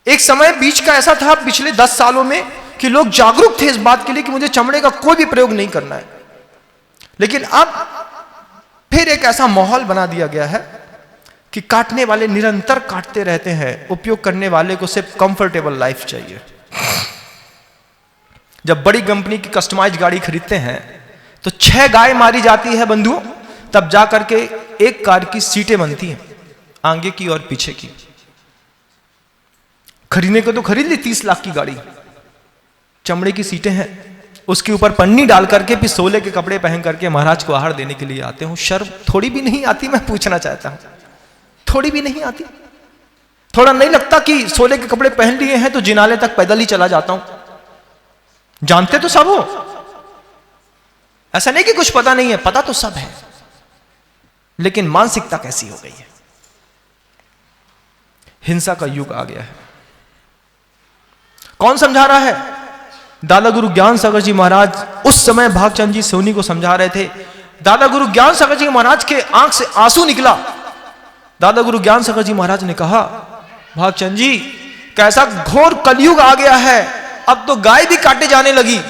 एक समय बीच का ऐसा था पिछले 10 सालों में कि लोग जागरूक थे इस बात के लिए कि मुझे चमड़े का कोई भी प्रयोग नहीं करना है। लेकिन अब फिर एक ऐसा माहौल बना दिया गया है कि काटने वाले निरंतर काटते रहते हैं, उपयोग करने वाले को सिर्फ कंफर्टेबल लाइफ चाहिए। जब बड़ी कंपनी की कस्टमाइज गाड़ी खरीदते हैं तो 6 गाय मारी जाती है बंधुओं, तब जाकर के एक कार की सीटें बनती हैं, आगे की और पीछे की। खरीदने को तो खरीद ली 30 लाख की गाड़ी, चमड़े की सीटें हैं, उसके ऊपर पन्नी डाल करके फिर सोले के कपड़े पहन करके महाराज को आहार देने के लिए आते हो। शर्म थोड़ी भी नहीं आती? मैं पूछना चाहता हूं, थोड़ी भी नहीं आती? थोड़ा नहीं लगता कि सोले के कपड़े पहन लिए हैं तो जिनाले तक पैदल ही चला जाता हूं? जानते तो सब हो, ऐसा नहीं कि कुछ पता नहीं है, पता तो सब है, लेकिन मानसिकता कैसी हो गई है? हिंसा का युग आ गया है। कौन समझा रहा है? दादा गुरु ज्ञान सागर जी महाराज उस समय भागचंद जी सोनी को समझा रहे थे। दादा गुरु ज्ञान सागर जी महाराज के आंख से आंसू निकला। दादा गुरु ज्ञान सागर जी महाराज ने कहा, भागचंद जी कैसा घोर कलयुग आ गया है, अब तो गाय भी काटे जाने लगी।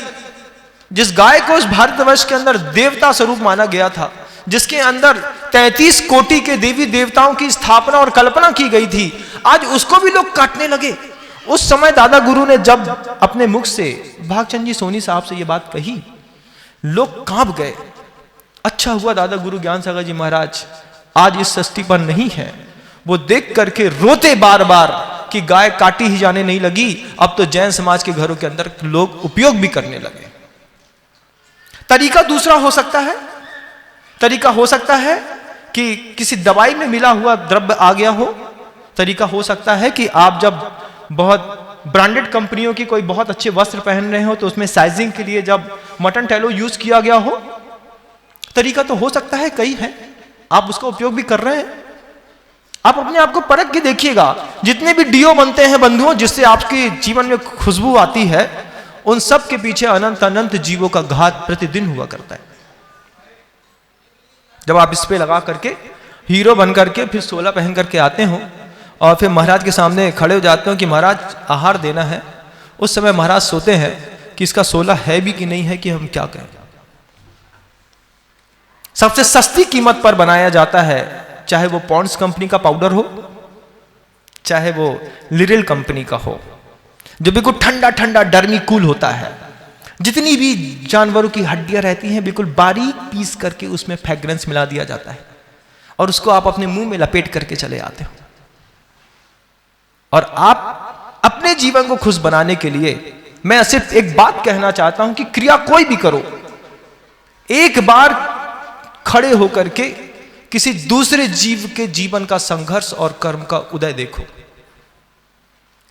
जिस गाय को इस भारतवर्ष के अंदर देवता स्वरूप माना गया था, जिसके अंदर 33 कोटि के देवी देवताओं की स्थापना और कल्पना की गई थी, आज उसको भी लोग काटने लगे। उस समय दादा गुरु ने जब अपने मुख से भागचंद जी सोनी साहब से यह बात कही, लोग कांप गए। अच्छा हुआ दादा गुरु ज्ञान सागर जी महाराज आज इस सृष्टि पर नहीं है। वो देख करके रोते बार बार कि गाय काटी ही जाने नहीं लगी, अब तो जैन समाज के घरों के अंदर लोग उपयोग भी करने लगे। तरीका दूसरा हो सकता है, तरीका हो सकता है कि किसी दवाई में मिला हुआ द्रव्य आ गया हो। तरीका हो सकता है कि आप जब बहुत ब्रांडेड कंपनियों की कोई बहुत अच्छे वस्त्र पहन रहे हो तो उसमें साइजिंग के लिए जब मटन टैलो यूज किया गया हो। तरीका तो हो सकता है, कई है, आप उसका उपयोग भी कर रहे हैं। आप अपने आप को परख के देखिएगा, जितने भी डीओ बनते हैं बंधुओं, जिससे आपके जीवन में खुशबू आती है, उन सब के पीछे अनंत अनंत जीवों का घात प्रतिदिन हुआ करता है। जब आप इस पे लगा करके हीरो बन करके फिर 16 पहन करके आते हो और फिर महाराज के सामने खड़े हो जाते हो कि महाराज आहार देना है, उस समय महाराज सोते हैं कि इसका 16 है भी कि नहीं है, कि हम क्या कहें। सबसे सस्ती कीमत पर बनाया जाता है, चाहे वो पॉन्ड्स कंपनी का पाउडर हो, चाहे वो लिरिल कंपनी का हो, जो बिल्कुल ठंडा ठंडा डर्मी कूल होता है। जितनी भी जानवरों की हड्डियां रहती हैं बिल्कुल बारीक पीस करके उसमें फ्रेग्रेंस मिला दिया जाता है और उसको आप अपने मुंह में लपेट करके चले आते हो। और आप अपने जीवन को खुश बनाने के लिए मैं सिर्फ एक बात कहना चाहता हूं कि क्रिया कोई भी करो, एक बार खड़े होकर के किसी दूसरे जीव के जीवन का संघर्ष और कर्म का उदय देखो।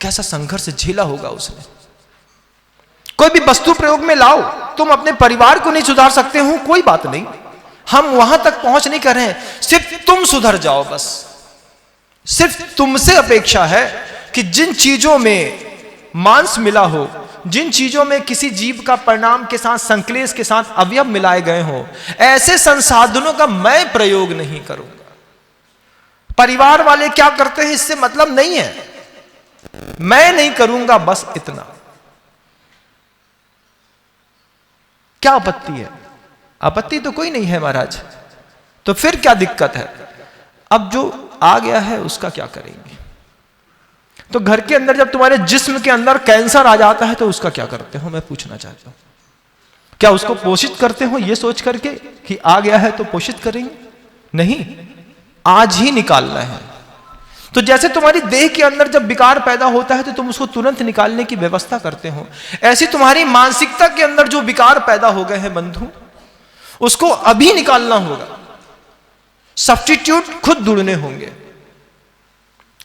कैसा संघर्ष झेला होगा उसने। कोई भी वस्तु प्रयोग में लाओ, तुम अपने परिवार को नहीं सुधार सकते हो, कोई बात नहीं, हम वहां तक पहुंच नहीं कर रहे हैं, सिर्फ तुम सुधर जाओ बस। सिर्फ तुमसे अपेक्षा है कि जिन चीजों में मांस मिला हो, जिन चीजों में किसी जीव का परिणाम के साथ, संक्लेश के साथ अवयव मिलाए गए हो, ऐसे संसाधनों का मैं प्रयोग नहीं करूंगा। परिवार वाले क्या करते हैं इससे मतलब नहीं है, मैं नहीं करूंगा, बस इतना। क्या आपत्ति है? आपत्ति तो कोई नहीं है महाराज। तो फिर क्या दिक्कत है? अब जो आ गया है उसका क्या करेंगे? तो घर के अंदर जब तुम्हारे जिस्म के अंदर कैंसर आ जाता है तो उसका क्या करते हो, मैं पूछना चाहता हूं। क्या उसको पोषित करते हो ये सोच करके कि आ गया है तो पोषित करेंगे? नहीं, आज ही निकालना है। तो जैसे तुम्हारी देह के अंदर जब विकार पैदा होता है तो तुम उसको तुरंत निकालने की व्यवस्था करते हो, ऐसी तुम्हारी मानसिकता के अंदर जो विकार पैदा हो गए हैं बंधु, उसको अभी निकालना होगा। सब्स्टिट्यूट खुद ढूंढने होंगे।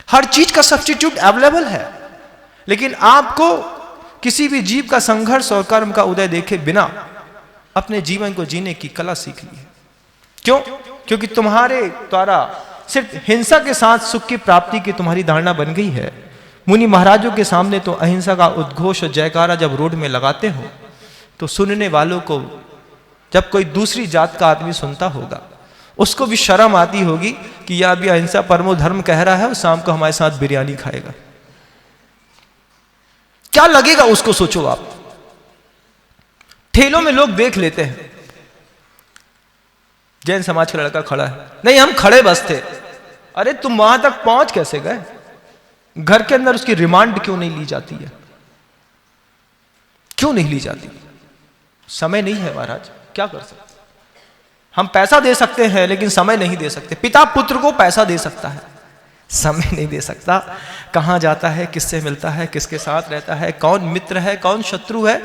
हर चीज का सब्स्टिट्यूट अवेलेबल है, लेकिन आपको किसी भी जीव का संघर्ष और कर्म का उदय देखे बिना अपने जीवन को जीने की कला सीख ली है। क्यों? क्योंकि तुम्हारे द्वारा सिर्फ हिंसा के साथ सुख की प्राप्ति की तुम्हारी धारणा बन गई है। मुनि महाराजों के सामने तो अहिंसा का उद्घोष और जयकारा जब रोड में लगाते हो तो सुनने वालों को, जब कोई दूसरी जात का आदमी सुनता होगा, उसको भी शर्म आती होगी कि यह अभी अहिंसा परमो धर्म कह रहा है और शाम को हमारे साथ बिरयानी खाएगा। क्या लगेगा उसको, सोचो आप। ठेलों में लोग देख लेते हैं, जैन समाज का लड़का खड़ा है, नहीं हम खड़े बस थे। अरे तुम वहां तक पहुंच कैसे गए? घर के अंदर उसकी रिमांड क्यों नहीं ली जाती है? क्यों नहीं ली जाती? समय नहीं है महाराज, क्या कर सकते? हम पैसा दे सकते हैं लेकिन समय नहीं दे सकते। पिता पुत्र को पैसा दे सकता है, समय नहीं दे सकता। कहां जाता है, किससे मिलता है, किसके साथ रहता है, कौन मित्र है, कौन शत्रु है,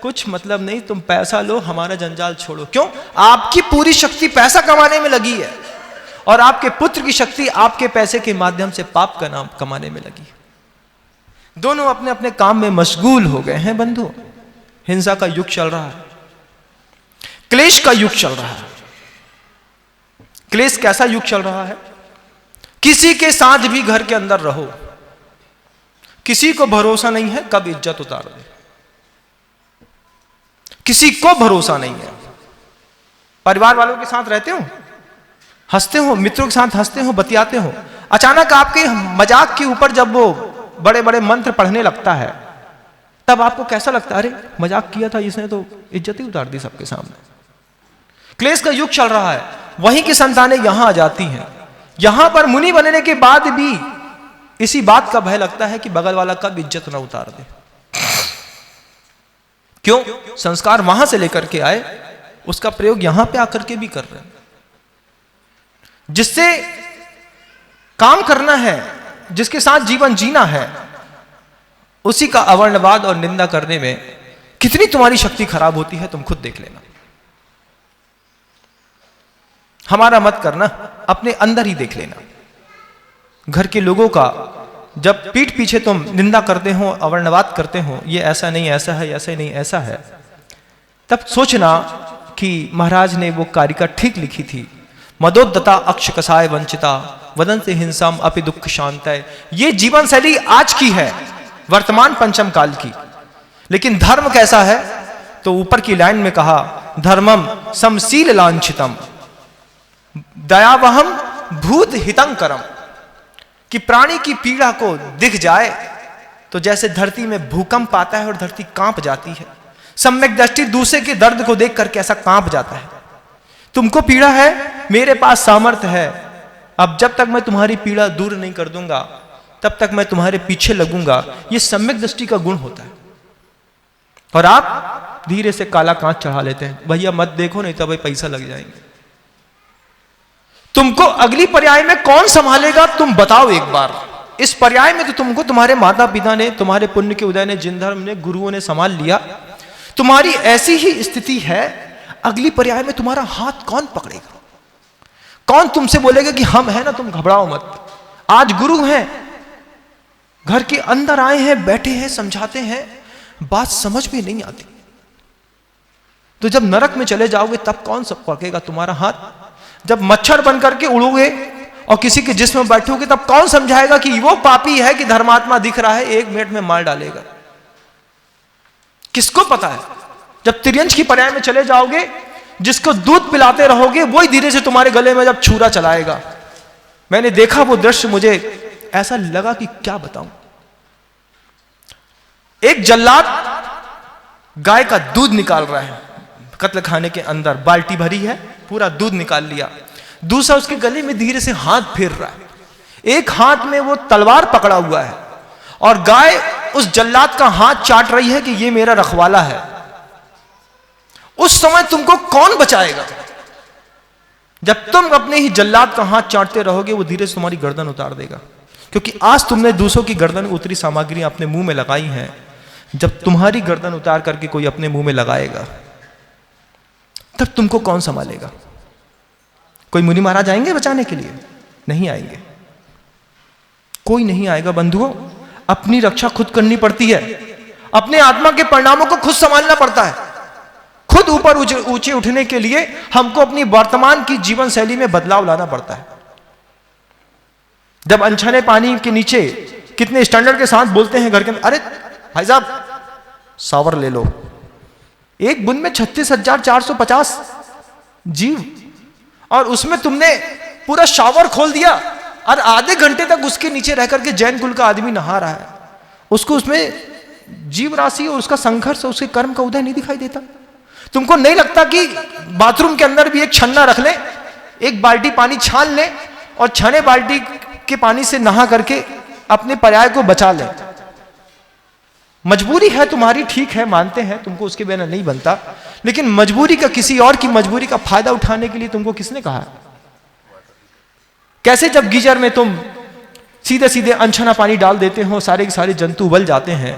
कुछ मतलब नहीं। तुम पैसा लो, हमारा जंजाल छोड़ो। क्यों? आपकी पूरी शक्ति पैसा कमाने में लगी है और आपके पुत्र की शक्ति आपके पैसे के माध्यम से पाप का नाम कमाने में लगी है। दोनों अपने अपने काम में मशगूल हो गए हैं बंधु। हिंसा का युग चल रहा है, क्लेश का युग चल रहा है। क्लेश कैसा युग चल रहा है? किसी के साथ भी घर के अंदर रहो, किसी को भरोसा नहीं है कब इज्जत उतार दे, किसी को भरोसा नहीं है। परिवार वालों के साथ रहते हो, हंसते हो, मित्रों के साथ हंसते हो, बतियाते हो, अचानक आपके मजाक के ऊपर जब वो बड़े बड़े मंत्र पढ़ने लगता है तब आपको कैसा लगता है? अरे मजाक किया था इसने तो इज्जत ही उतार दी सबके सामने। क्लेश का युग चल रहा है, वहीं की संतानें यहां आ जाती हैं। यहां पर मुनि बनने के बाद भी इसी बात का भय लगता है कि बगल वाला कब इज्जत ना उतार दे। क्यों? संस्कार वहां से लेकर के आए, उसका प्रयोग यहां पे आकर के भी कर रहे हैं। जिससे काम करना है, जिसके साथ जीवन जीना है, उसी का अवर्णवाद और निंदा करने में कितनी तुम्हारी शक्ति खराब होती है, तुम खुद देख लेना। हमारा मत करना, अपने अंदर ही देख लेना। घर के लोगों का जब पीठ पीछे तुम निंदा करते हो, अवर्णवाद करते हो, ये ऐसा नहीं ऐसा है, ऐसा नहीं ऐसा है, तब सोचना कि महाराज ने वो कारिका ठीक लिखी थी। मदोद्दता अक्ष कसाय वंचिता वदन से हिंसाम अपि दुख शांतय। ये जीवन शैली आज की है, वर्तमान पंचम काल की। लेकिन धर्म कैसा है? तो ऊपर की लाइन में कहा, धर्मम समशील लांछितम दयावहम भूत हितं करम, कि प्राणी की पीड़ा को दिख जाए तो जैसे धरती में भूकंप आता है और धरती कांप जाती है, सम्यक दृष्टि दूसरे के दर्द को देख करके ऐसा कांप जाता है। तुमको पीड़ा है, मेरे पास सामर्थ्य है, अब जब तक मैं तुम्हारी पीड़ा दूर नहीं कर दूंगा तब तक मैं तुम्हारे पीछे लगूंगा। ये सम्यक दृष्टि का गुण होता है। और आप धीरे से काला कांच चढ़ा लेते हैं, भैया मत देखो नहीं तो भाई पैसा लग जाएंगे। तुमको अगली पर्याय में कौन संभालेगा तुम बताओ एक बार। इस पर्याय में तो तुमको तुम्हारे माता पिता ने, तुम्हारे पुण्य के उदय ने, जिन धर्म ने, गुरुओं ने संभाल लिया। तुम्हारी ऐसी ही स्थिति है, अगली पर्याय में तुम्हारा हाथ कौन पकड़ेगा? कौन तुमसे बोलेगा कि हम हैं ना, तुम घबराओ मत। आज गुरु हैं, घर के अंदर आए हैं, बैठे हैं, समझाते हैं, बात समझ में नहीं आती। तो जब नरक में चले जाओगे तब कौन सब पकड़ेगा तुम्हारा हाथ? जब मच्छर बन करके उड़ोगे और किसी के जिस्म में बैठोगे तब कौन समझाएगा कि वो पापी है कि धर्मात्मा दिख रहा है, 1 मिनट में मार डालेगा? किसको पता है? जब त्रियंश की पर्याय में चले जाओगे, जिसको दूध पिलाते रहोगे वही धीरे से तुम्हारे गले में जब छुरा चलाएगा। मैंने देखा वो दृश्य, मुझे ऐसा लगा कि क्या बताऊं। एक जल्लाद गाय का दूध निकाल रहा है, कत्ल खाने के अंदर बाल्टी भरी है, पूरा दूध निकाल लिया। दूसरा उसके गले में धीरे से हाथ फेर रहा है, एक हाथ में वो तलवार पकड़ा हुआ है और गाय उस जल्लाद का हाथ चाट रही है कि ये मेरा रखवाला है। उस समय तुमको कौन बचाएगा? जब तुम अपने ही जल्लाद का हाथ चाटते रहोगे वो धीरे से तुम्हारी गर्दन उतार देगा। क्योंकि आज तुमने दूसरों की गर्दन में उतरी सामग्री अपने मुंह में लगाई है, जब तुम्हारी गर्दन उतार करके कोई अपने मुंह में लगाएगा तब तुमको कौन संभालेगा? कोई मुनि महाराज आएंगे बचाने के लिए? नहीं आएंगे, कोई नहीं आएगा। बंधुओं, अपनी रक्षा खुद करनी पड़ती है, अपने आत्मा के परिणामों को खुद संभालना पड़ता है। खुद ऊपर ऊंचे उठने के लिए हमको अपनी वर्तमान की जीवन शैली में बदलाव लाना पड़ता है। जब अनछने पानी के नीचे कितने स्टैंडर्ड के साथ बोलते हैं घर के अंदर, अरे भाई साहब शावर ले लो, एक बूंद में 36,450 जीव, और उसमें तुमने पूरा शावर खोल दिया और आधे घंटे तक उसके नीचे रह करके जैन कुल का आदमी नहा रहा है। उसको उसमें जीव राशि और उसका संघर्ष और उसके कर्म का उदय नहीं दिखाई देता। तुमको नहीं लगता कि बाथरूम के अंदर भी एक छन्ना रख ले, एक बाल्टी पानी छान ले और छने बाल्टी के पानी से नहा करके अपने पर्याय को बचा ले? मजबूरी है तुम्हारी, ठीक है, मानते हैं, तुमको उसके बिना नहीं बनता, लेकिन मजबूरी का, किसी और की मजबूरी का फायदा उठाने के लिए तुमको किसने कहा? कैसे जब गीजर में तुम सीधे सीधे अनछना पानी डाल देते हो, सारे के सारे जंतु उबल जाते हैं।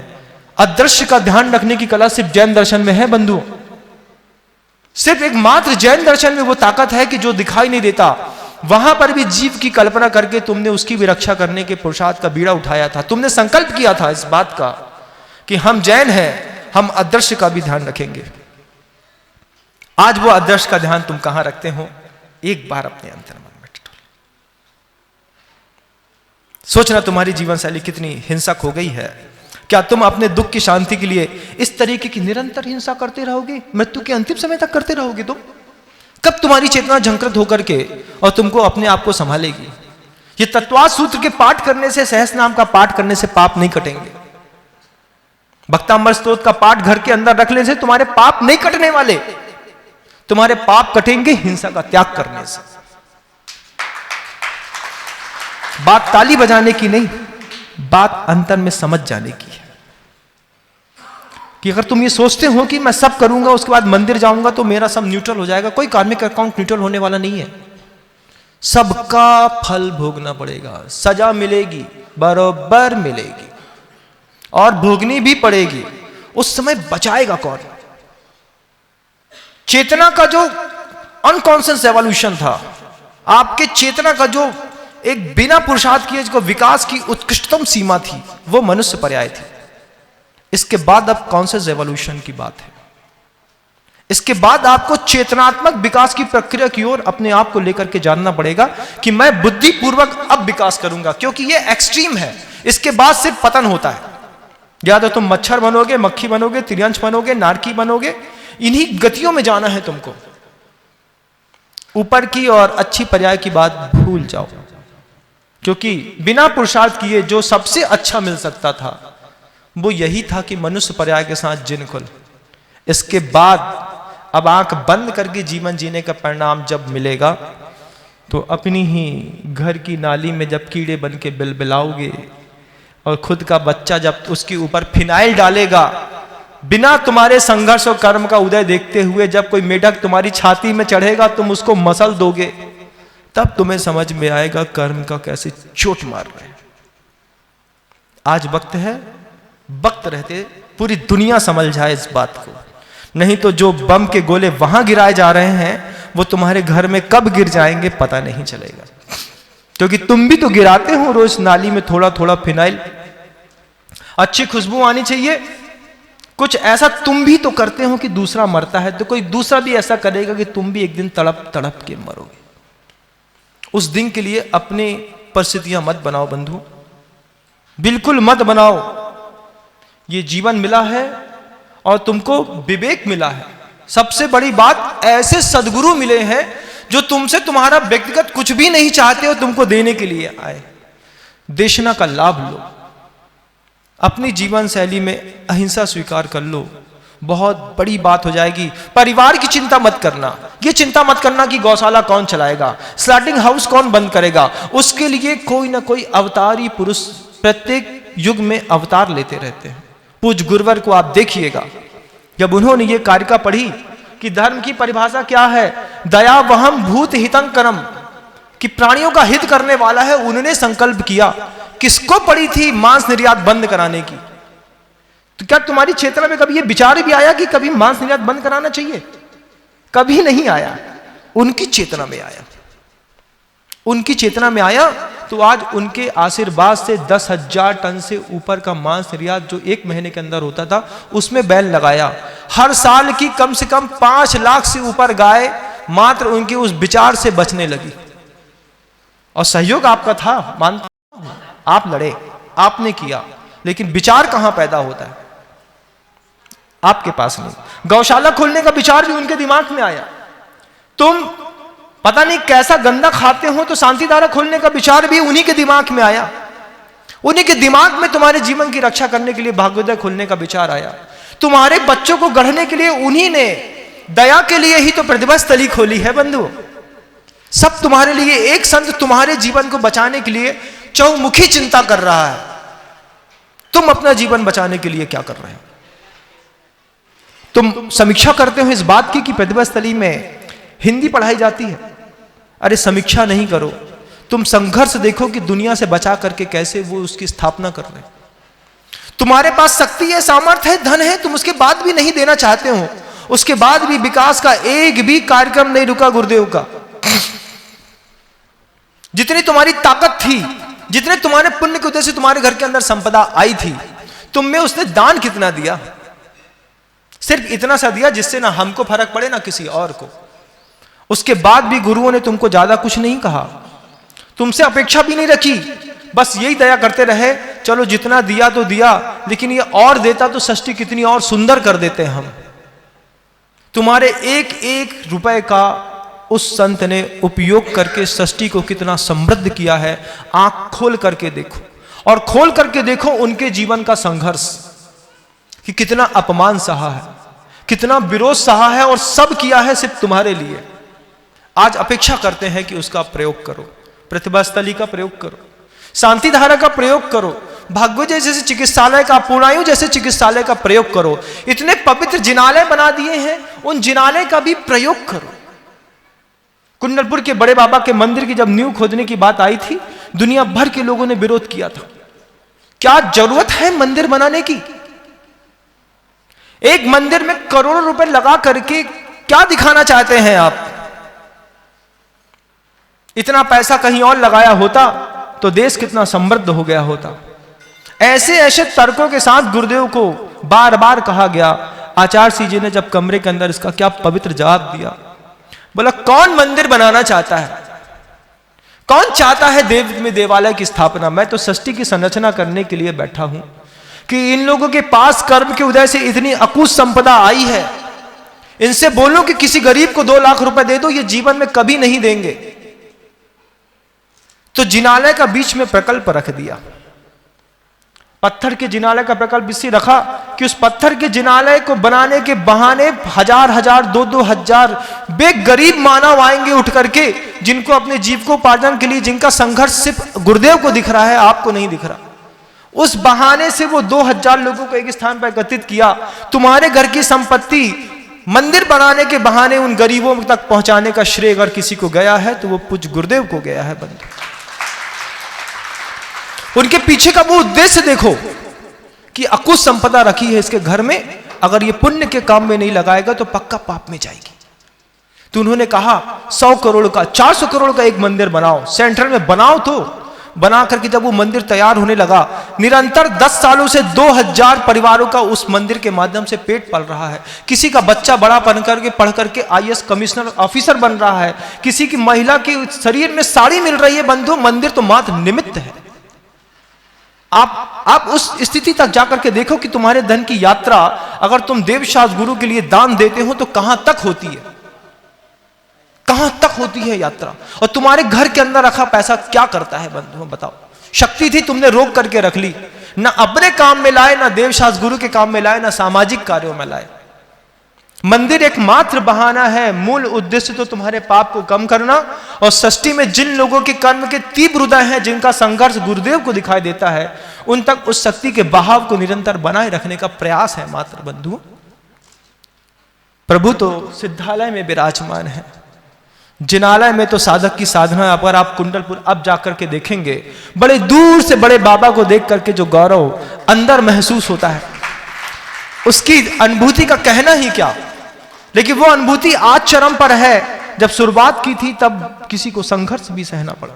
अदृश्य का ध्यान रखने की कला सिर्फ जैन दर्शन में है बंधुओं। सिर्फ एकमात्र जैन दर्शन में वो ताकत है कि जो दिखाई नहीं देता, वहां पर भी जीव की कल्पना करके तुमने उसकी भी रक्षा करने के पुरुषार्थ का बीड़ा उठाया था। तुमने संकल्प किया था इस बात का कि हम जैन हैं, हम अदृश्य का भी ध्यान रखेंगे। आज वो अदृश्य का ध्यान तुम कहां रखते हो? एक बार अपने अंतर्मन में टटोलो। सोचना तुम्हारी जीवन शैली कितनी हिंसक हो गई है। क्या तुम अपने दुख की शांति के लिए इस तरीके की निरंतर हिंसा करते रहोगे? मृत्यु के अंतिम समय तक करते रहोगे तुम? कब तुम्हारी चेतना झंकृत होकर के और तुमको अपने आप को संभालेगी? ये तत्वाद सूत्र के पाठ करने से, सहस्र नाम का पाठ करने से पाप नहीं कटेंगे। भक्तांबर स्तोत्र का पाठ घर के अंदर रखने से तुम्हारे पाप नहीं कटने वाले, तुम्हारे पाप कटेंगे हिंसा का त्याग करने से। बात ताली बजाने की नहीं, बात अंतर में समझ जाने की है कि अगर तुम ये सोचते हो कि मैं सब करूंगा उसके बाद मंदिर जाऊंगा तो मेरा सब न्यूट्रल हो जाएगा, कोई कार्मिक अकाउंट न्यूट्रल होने वाला नहीं है। सबका फल भोगना पड़ेगा, सजा मिलेगी, बरोबर मिलेगी और भोगनी भी पड़ेगी। उस समय बचाएगा कौन? चेतना का जो अनकॉन्शियस एवोल्यूशन था, आपके चेतना का जो एक बिना पुरुषार्थ किए जो विकास की उत्कृष्टतम सीमा थी, वो मनुष्य पर्याय थी। इसके बाद अब कॉन्शियस एवोल्यूशन की बात है। इसके बाद आपको चेतनात्मक विकास की प्रक्रिया की ओर अपने आप को लेकर के जानना पड़ेगा कि मैं बुद्धिपूर्वक अब विकास करूंगा, क्योंकि ये एक्सट्रीम है। इसके बाद सिर्फ पतन होता है। या तो तुम मच्छर बनोगे, मक्खी बनोगे, तिर्यंश बनोगे, नारकी बनोगे, इन्हीं गतियों में जाना है तुमको। ऊपर की और अच्छी पर्याय की बात भूल जाओ, क्योंकि बिना पुरुषार्थ किए जो सबसे अच्छा मिल सकता था वो यही था कि मनुष्य पर्याय के साथ जिन खुल। इसके बाद अब आंख बंद करके जीवन जीने का परिणाम जब मिलेगा तो अपनी ही घर की नाली में जब कीड़े बन के बिलबिलाओगे और खुद का बच्चा जब उसके ऊपर फिनाइल डालेगा, बिना तुम्हारे संघर्ष और कर्म का उदय देखते हुए जब कोई मेढक तुम्हारी छाती में चढ़ेगा तुम उसको मसल दोगे, तब तुम्हें समझ में आएगा कर्म का कैसे चोट मार रहे हैं। आज वक्त है, वक्त रहते पूरी दुनिया समझ जाए इस बात को, नहीं तो जो बम के गोले वहां गिराए जा रहे हैं वो तुम्हारे घर में कब गिर जाएंगे पता नहीं चलेगा। क्योंकि तुम भी तो गिराते हो रोज नाली में थोड़ा थोड़ा फिनाइल, अच्छी खुशबू आनी चाहिए, कुछ ऐसा तुम भी तो करते हो कि दूसरा मरता है तो कोई दूसरा भी ऐसा करेगा कि तुम भी एक दिन तड़प तड़प के मरोगे। उस दिन के लिए अपनी परिस्थितियां मत बनाओ बंधु, बिल्कुल मत बनाओ। ये जीवन मिला है और तुमको विवेक मिला है। सबसे बड़ी बात, ऐसे सद्गुरु मिले हैं जो तुमसे तुम्हारा व्यक्तिगत कुछ भी नहीं चाहते हो, तुमको देने के लिए आए। देशना का लाभ लो, अपनी जीवन शैली में अहिंसा स्वीकार कर लो, बहुत बड़ी बात हो जाएगी। परिवार की चिंता मत करना, ये चिंता मत करना कि गौशाला कौन चलाएगा, स्लॉटिंग हाउस कौन बंद करेगा। उसके लिए कोई ना कोई अवतारी पुरुष प्रत्येक युग में अवतार लेते रहते हैं। पूज्य गुरुवर को आप देखिएगा, जब उन्होंने ये कारिका पढ़ी कि धर्म की परिभाषा क्या है, दया वहम भूत हितं करम, कि प्राणियों का हित करने वाला है, उन्होंने संकल्प किया। किसको पड़ी थी? मांस निर्यात बंद कराने की। तो क्या तुम्हारी क्षेत्र में कभी यह विचार भी आया कि कभी मांस निर्यात बंद कराना चाहिए? कभी नहीं आया। उनकी चेतना में आया, उनकी चेतना में आया तो आज उनके आशीर्वाद से 10,000 टन से ऊपर का मांस निर्यात जो एक महीने के अंदर होता था उसमें बैन लगाया। हर साल की कम से कम 5 लाख से ऊपर गाय मात्र उनके उस विचार से बचने लगी। और सहयोग आपका था, मानता हूं, आप लड़े, आपने किया, लेकिन विचार कहां पैदा होता है? आपके पास नहीं। गौशाला खोलने का विचार भी उनके दिमाग में आया। तुम पता नहीं कैसा गंदा खाते हो तो शांतिधारा खोलने का विचार भी उन्हीं के दिमाग में आया। उन्हीं के दिमाग में तुम्हारे जीवन की रक्षा करने के लिए भाग्योदय खोलने का विचार आया। तुम्हारे बच्चों को गढ़ने के लिए उन्हीं ने दया के लिए ही तो प्रतिभा स्थली खोली है बंधु। सब तुम्हारे लिए। एक संत तुम्हारे जीवन को बचाने के लिए चौमुखी चिंता कर रहा है। तुम अपना जीवन बचाने के लिए क्या कर रहे हो? तुम समीक्षा करते हो इस बात की कि प्रतिभा स्थली में हिंदी पढ़ाई जाती है। अरे समीक्षा नहीं करो, तुम संघर्ष देखो कि दुनिया से बचा करके कैसे वो उसकी स्थापना कर रहे हैं। तुम्हारे पास शक्ति है, सामर्थ्य है, धन है, तुम उसके बाद भी नहीं देना चाहते हो। उसके बाद भी विकास का एक भी कार्यक्रम नहीं रुका गुरुदेव का। जितनी तुम्हारी ताकत थी, जितने तुम्हारे पुण्य की वजह से तुम्हारे घर के अंदर संपदा आई थी, तुम में उसने दान कितना दिया? सिर्फ इतना सा दिया जिससे ना हमको फर्क पड़े ना किसी और को। उसके बाद भी गुरुओं ने तुमको ज्यादा कुछ नहीं कहा, तुमसे अपेक्षा भी नहीं रखी, बस यही दया करते रहे, चलो जितना दिया तो दिया, लेकिन ये और देता तो सृष्टि कितनी और सुंदर कर देते हैं हम। तुम्हारे एक एक रुपए का उस संत ने उपयोग करके सृष्टि को कितना समृद्ध किया है। आंख खोल करके देखो, और खोल करके देखो उनके जीवन का संघर्ष कि कितना अपमान सहा है, कितना विरोध सहा है, और सब किया है सिर्फ तुम्हारे लिए। आज अपेक्षा करते हैं कि उसका प्रयोग करो, प्रतिभा स्थली का प्रयोग करो, शांति धारा का प्रयोग करो, भाग्योदय जैसे चिकित्सालय का, पूर्णायु जैसे चिकित्सालय का प्रयोग करो। इतने पवित्र जिनालय बना दिए हैं, उन जिनालय का भी प्रयोग करो। कुंडलपुर के बड़े बाबा के मंदिर की जब नींव खोदने की बात आई थी, दुनिया भर के लोगों ने विरोध किया था। क्या जरूरत है मंदिर बनाने की? एक मंदिर में करोड़ों रुपए लगा करके क्या दिखाना चाहते हैं आप? इतना पैसा कहीं और लगाया होता तो देश कितना समृद्ध हो गया होता। ऐसे ऐसे तर्कों के साथ गुरुदेव को बार बार कहा गया। आचार्य सिंह जी ने जब कमरे के अंदर इसका क्या पवित्र जवाब दिया, बोला कौन मंदिर बनाना चाहता है? कौन चाहता है देव में देवालय की स्थापना? मैं तो सृष्टि की संरचना करने के लिए बैठा हूं कि इन लोगों के पास कर्म के उदय से इतनी अकुश संपदा आई है, इनसे बोलो कि किसी गरीब को 2 लाख रुपए दे दो, ये जीवन में कभी नहीं देंगे। तो जिनालय का बीच में प्रकल्प रख दिया। पत्थर के जिनालय का प्रकल्प इसलिए रखा कि उस पत्थर के जिनालय को बनाने के बहाने हजार हजार 2-2 बेगरीब मानव आएंगे उठ करके, जिनको अपने जीविकोपार्जन के लिए, जिनका संघर्ष सिर्फ गुरुदेव को दिख रहा है, आपको नहीं दिख रहा। उस बहाने से वो 2000 लोगों को एक स्थान पर एकत्रित किया। तुम्हारे घर की संपत्ति मंदिर बनाने के बहाने उन गरीबों तक पहुंचाने का श्रेय अगर किसी को गया है तो वो पूज्य गुरुदेव को गया है बंधु। उनके पीछे का वो उद्देश्य देखो कि अकुश संपदा रखी है इसके घर में, अगर ये पुण्य के काम में नहीं लगाएगा तो पक्का पाप में जाएगी। तो उन्होंने कहा 100 करोड़ का, 400 करोड़ का एक मंदिर बनाओ, सेंट्रल में बनाओ। तो बना करके जब वो मंदिर तैयार होने लगा, निरंतर 10 सालों से 2000 परिवारों का उस मंदिर के माध्यम से पेट पल रहा है। किसी का बच्चा बड़ा बन करके पढ़ करके IAS कमिश्नर ऑफिसर बन रहा है, किसी की महिला के शरीर में साड़ी मिल रही है बंधु। मंदिर तो मात्र निमित्त है। आप उस स्थिति तक जाकर के देखो कि तुम्हारे धन की यात्रा अगर तुम देवशास्त्र गुरु के लिए दान देते हो तो कहां तक होती है, कहां तक होती है यात्रा। और तुम्हारे घर के अंदर रखा पैसा क्या करता है बंधुओं, बताओ। शक्ति थी, तुमने रोक करके रख ली, ना अपने काम में लाए, ना देवशास्त्र गुरु के काम में लाए, ना सामाजिक कार्यों में लाए। मंदिर एक मात्र बहाना है, मूल उद्देश्य तो तुम्हारे पाप को कम करना। और सृष्टि में जिन लोगों के कर्म के तीव्र हृदय हैं, जिनका संघर्ष गुरुदेव को दिखाई देता है, उन तक उस शक्ति के बहाव को निरंतर बनाए रखने का प्रयास है मात्र बंधुओं। प्रभु तो सिद्धालय में विराजमान है, जिनालय में तो साधक की साधना। अगर आप कुंडलपुर अब जाकर के देखेंगे, बड़े दूर से बड़े बाबा को देख करके जो गौरव अंदर महसूस होता है, उसकी अनुभूति का कहना ही क्या। लेकिन वो अनुभूति आज चरम पर है। जब शुरुआत की थी तब किसी को संघर्ष भी सहना पड़ा।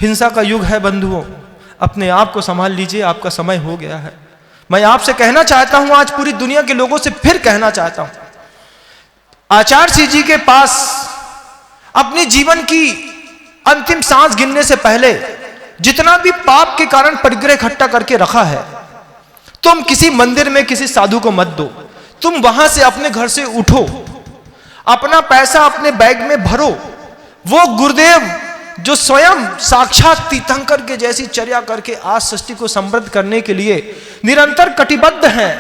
हिंसा का युग है बंधुओं, अपने आप को संभाल लीजिए, आपका समय हो गया है। मैं आपसे कहना चाहता हूं, आज पूरी दुनिया के लोगों से फिर कहना चाहता हूं, आचार्य सिंह जी के पास अपने जीवन की अंतिम सांस गिनने से पहले जितना भी पाप के कारण परिग्रह इकट्ठा करके रखा है, तुम किसी मंदिर में किसी साधु को मत दो। तुम वहां से अपने घर से उठो, अपना पैसा अपने बैग में भरो। वो गुरुदेव जो स्वयं साक्षात तीर्थंकर के जैसी चर्या करके आज सृष्टि को समृद्ध करने के लिए निरंतर कटिबद्ध हैं,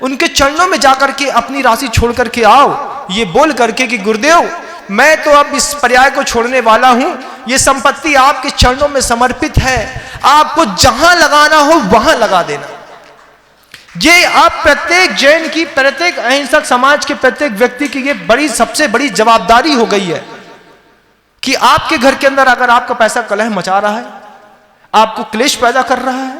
उनके चरणों में जाकर के अपनी राशि छोड़ करके आओ, ये बोल करके कि गुरुदेव मैं तो अब इस पर्याय को छोड़ने वाला हूं, ये संपत्ति आपके चरणों में समर्पित है, आपको जहां लगाना हो वहां लगा देना। ये आप प्रत्येक जैन की, प्रत्येक अहिंसक समाज के प्रत्येक व्यक्ति की ये बड़ी, सबसे बड़ी जवाबदारी हो गई है कि आपके घर के अंदर अगर आपका पैसा कलह मचा रहा है, आपको क्लेश पैदा कर रहा है,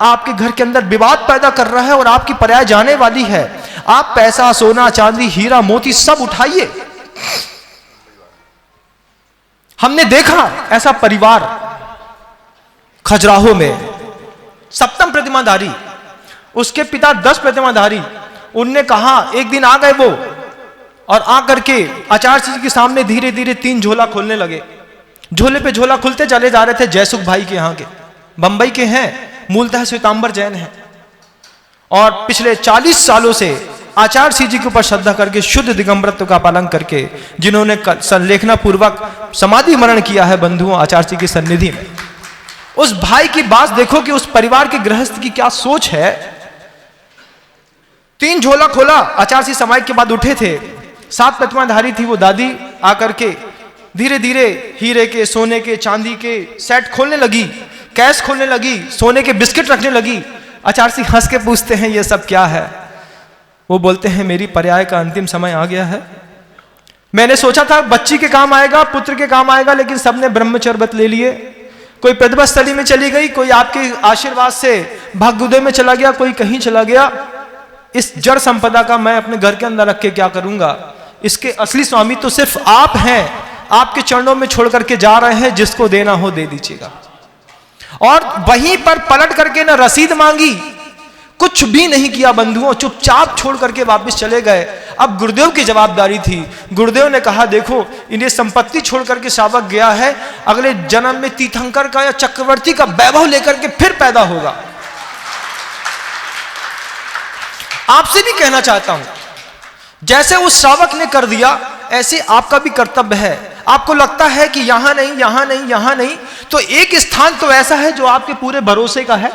आपके घर के अंदर विवाद पैदा कर रहा है और आपकी पर्याय जाने वाली है, आप पैसा, सोना, चांदी, हीरा, मोती सब उठाइए। हमने देखा ऐसा परिवार खजुराहो में, सप्तम प्रतिमाधारी, उसके पिता 10 प्रतिमाधारी। उनने कहा, एक दिन आ गए वो और आकर के आचार्य सिंह के सामने धीरे धीरे 3 झोला खोलने लगे। झोले पे झोला खुलते चले जा रहे थे। जयसुख भाई के यहाँ के, बंबई के हैं, मूलतः श्वेतांबर जैन हैं और पिछले 40 सालों से आचार्य सिंह जी के ऊपर श्रद्धा करके शुद्ध दिगंबरत्व का पालन करके जिन्होंने संलेखना पूर्वक समाधि मरण किया है बंधुओं आचार्य सिंह की सन्निधि में। उस भाई की बात देखो कि उस परिवार के गृहस्थ की क्या सोच है। 3 झोला खोला, आचार्य सिंह समाधि के बाद उठे थे। 7 प्रतिमाधारी थी वो दादी, आकर के धीरे धीरे हीरे के, सोने के, चांदी के सेट खोलने लगी, कैश खोलने लगी, सोने के बिस्किट रखने लगी। आचार्य सिंह हंस के पूछते हैं, ये सब क्या है? वो बोलते हैं, मेरी पर्याय का अंतिम समय आ गया है। मैंने सोचा था बच्ची के काम आएगा, पुत्र के काम आएगा, लेकिन सबने ब्रह्मचर्य व्रत ले लिए। कोई प्रतिभा स्थली में चली गई, कोई आपके आशीर्वाद से भाग्योदय में चला गया, कोई कहीं चला गया। इस जड़ संपदा का मैं अपने घर के अंदर रख के क्या करूंगा? इसके असली स्वामी तो सिर्फ आप हैं, आपके चरणों में छोड़ करके जा रहे हैं, जिसको देना हो दे दीजिएगा। और वहीं पर पलट करके ना रसीद मांगी, कुछ भी नहीं किया बंधुओं, चुपचाप छोड़ करके वापस चले गए। अब गुरुदेव की जवाबदारी थी। गुरुदेव ने कहा, देखो इन्हें संपत्ति छोड़ करके शावक गया है, अगले जन्म में तीर्थंकर का या चक्रवर्ती का वैभव लेकर के फिर पैदा होगा। आपसे भी कहना चाहता हूं, जैसे उस श्रावक ने कर दिया, ऐसे आपका भी कर्तव्य है। आपको लगता है कि यहां नहीं, यहां नहीं, यहां नहीं, तो एक स्थान तो ऐसा है जो आपके पूरे भरोसे का है।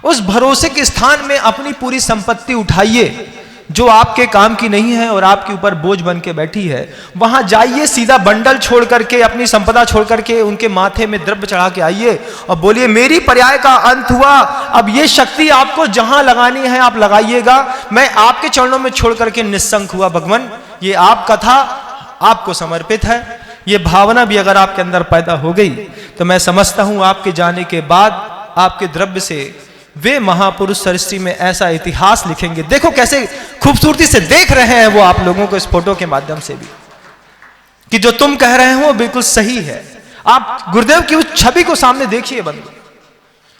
उस भरोसे के स्थान में अपनी पूरी संपत्ति उठाइए जो आपके काम की नहीं है और आपके ऊपर बोझ बन के बैठी है। वहां जाइए, सीधा बंडल छोड़ करके, अपनी संपदा छोड़ करके उनके माथे में द्रव्य चढ़ा के आइए और बोलिए मेरी पर्याय का अंत हुआ। अब ये शक्ति आपको जहां लगानी है आप लगाइएगा, मैं आपके चरणों में छोड़ करके निस्संक हुआ भगवान। ये आप कथा आपको समर्पित है। ये भावना भी अगर आपके अंदर पैदा हो गई तो मैं समझता हूं आपके जाने के बाद आपके द्रव्य से वे महापुरुष सृष्टि में ऐसा इतिहास लिखेंगे। देखो कैसे खूबसूरती से देख रहे हैं वो आप लोगों को इस फोटो के माध्यम से भी, कि जो तुम कह रहे हो बिल्कुल सही है। आप गुरुदेव की उस छवि को सामने देखिए बंधु,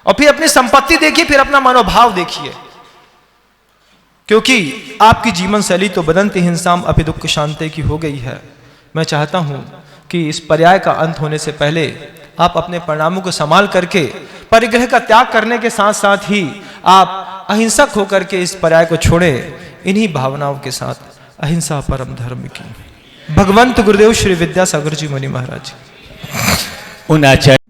और फिर अपनी संपत्ति देखिए, फिर अपना मनोभाव देखिए, क्योंकि आपकी जीवन शैली तो बदंती हिंसाम अपि दुख शांति की हो गई है। मैं चाहता हूं कि इस पर्याय का अंत होने से पहले आप अपने परिणामों को संभाल करके परिग्रह का त्याग करने के साथ साथ ही आप अहिंसक होकर के इस पर्याय को छोड़ें। इन्हीं भावनाओं के साथ अहिंसा परम धर्म की। भगवंत गुरुदेव श्री विद्यासागर जी मुनि महाराज। उन आचार्य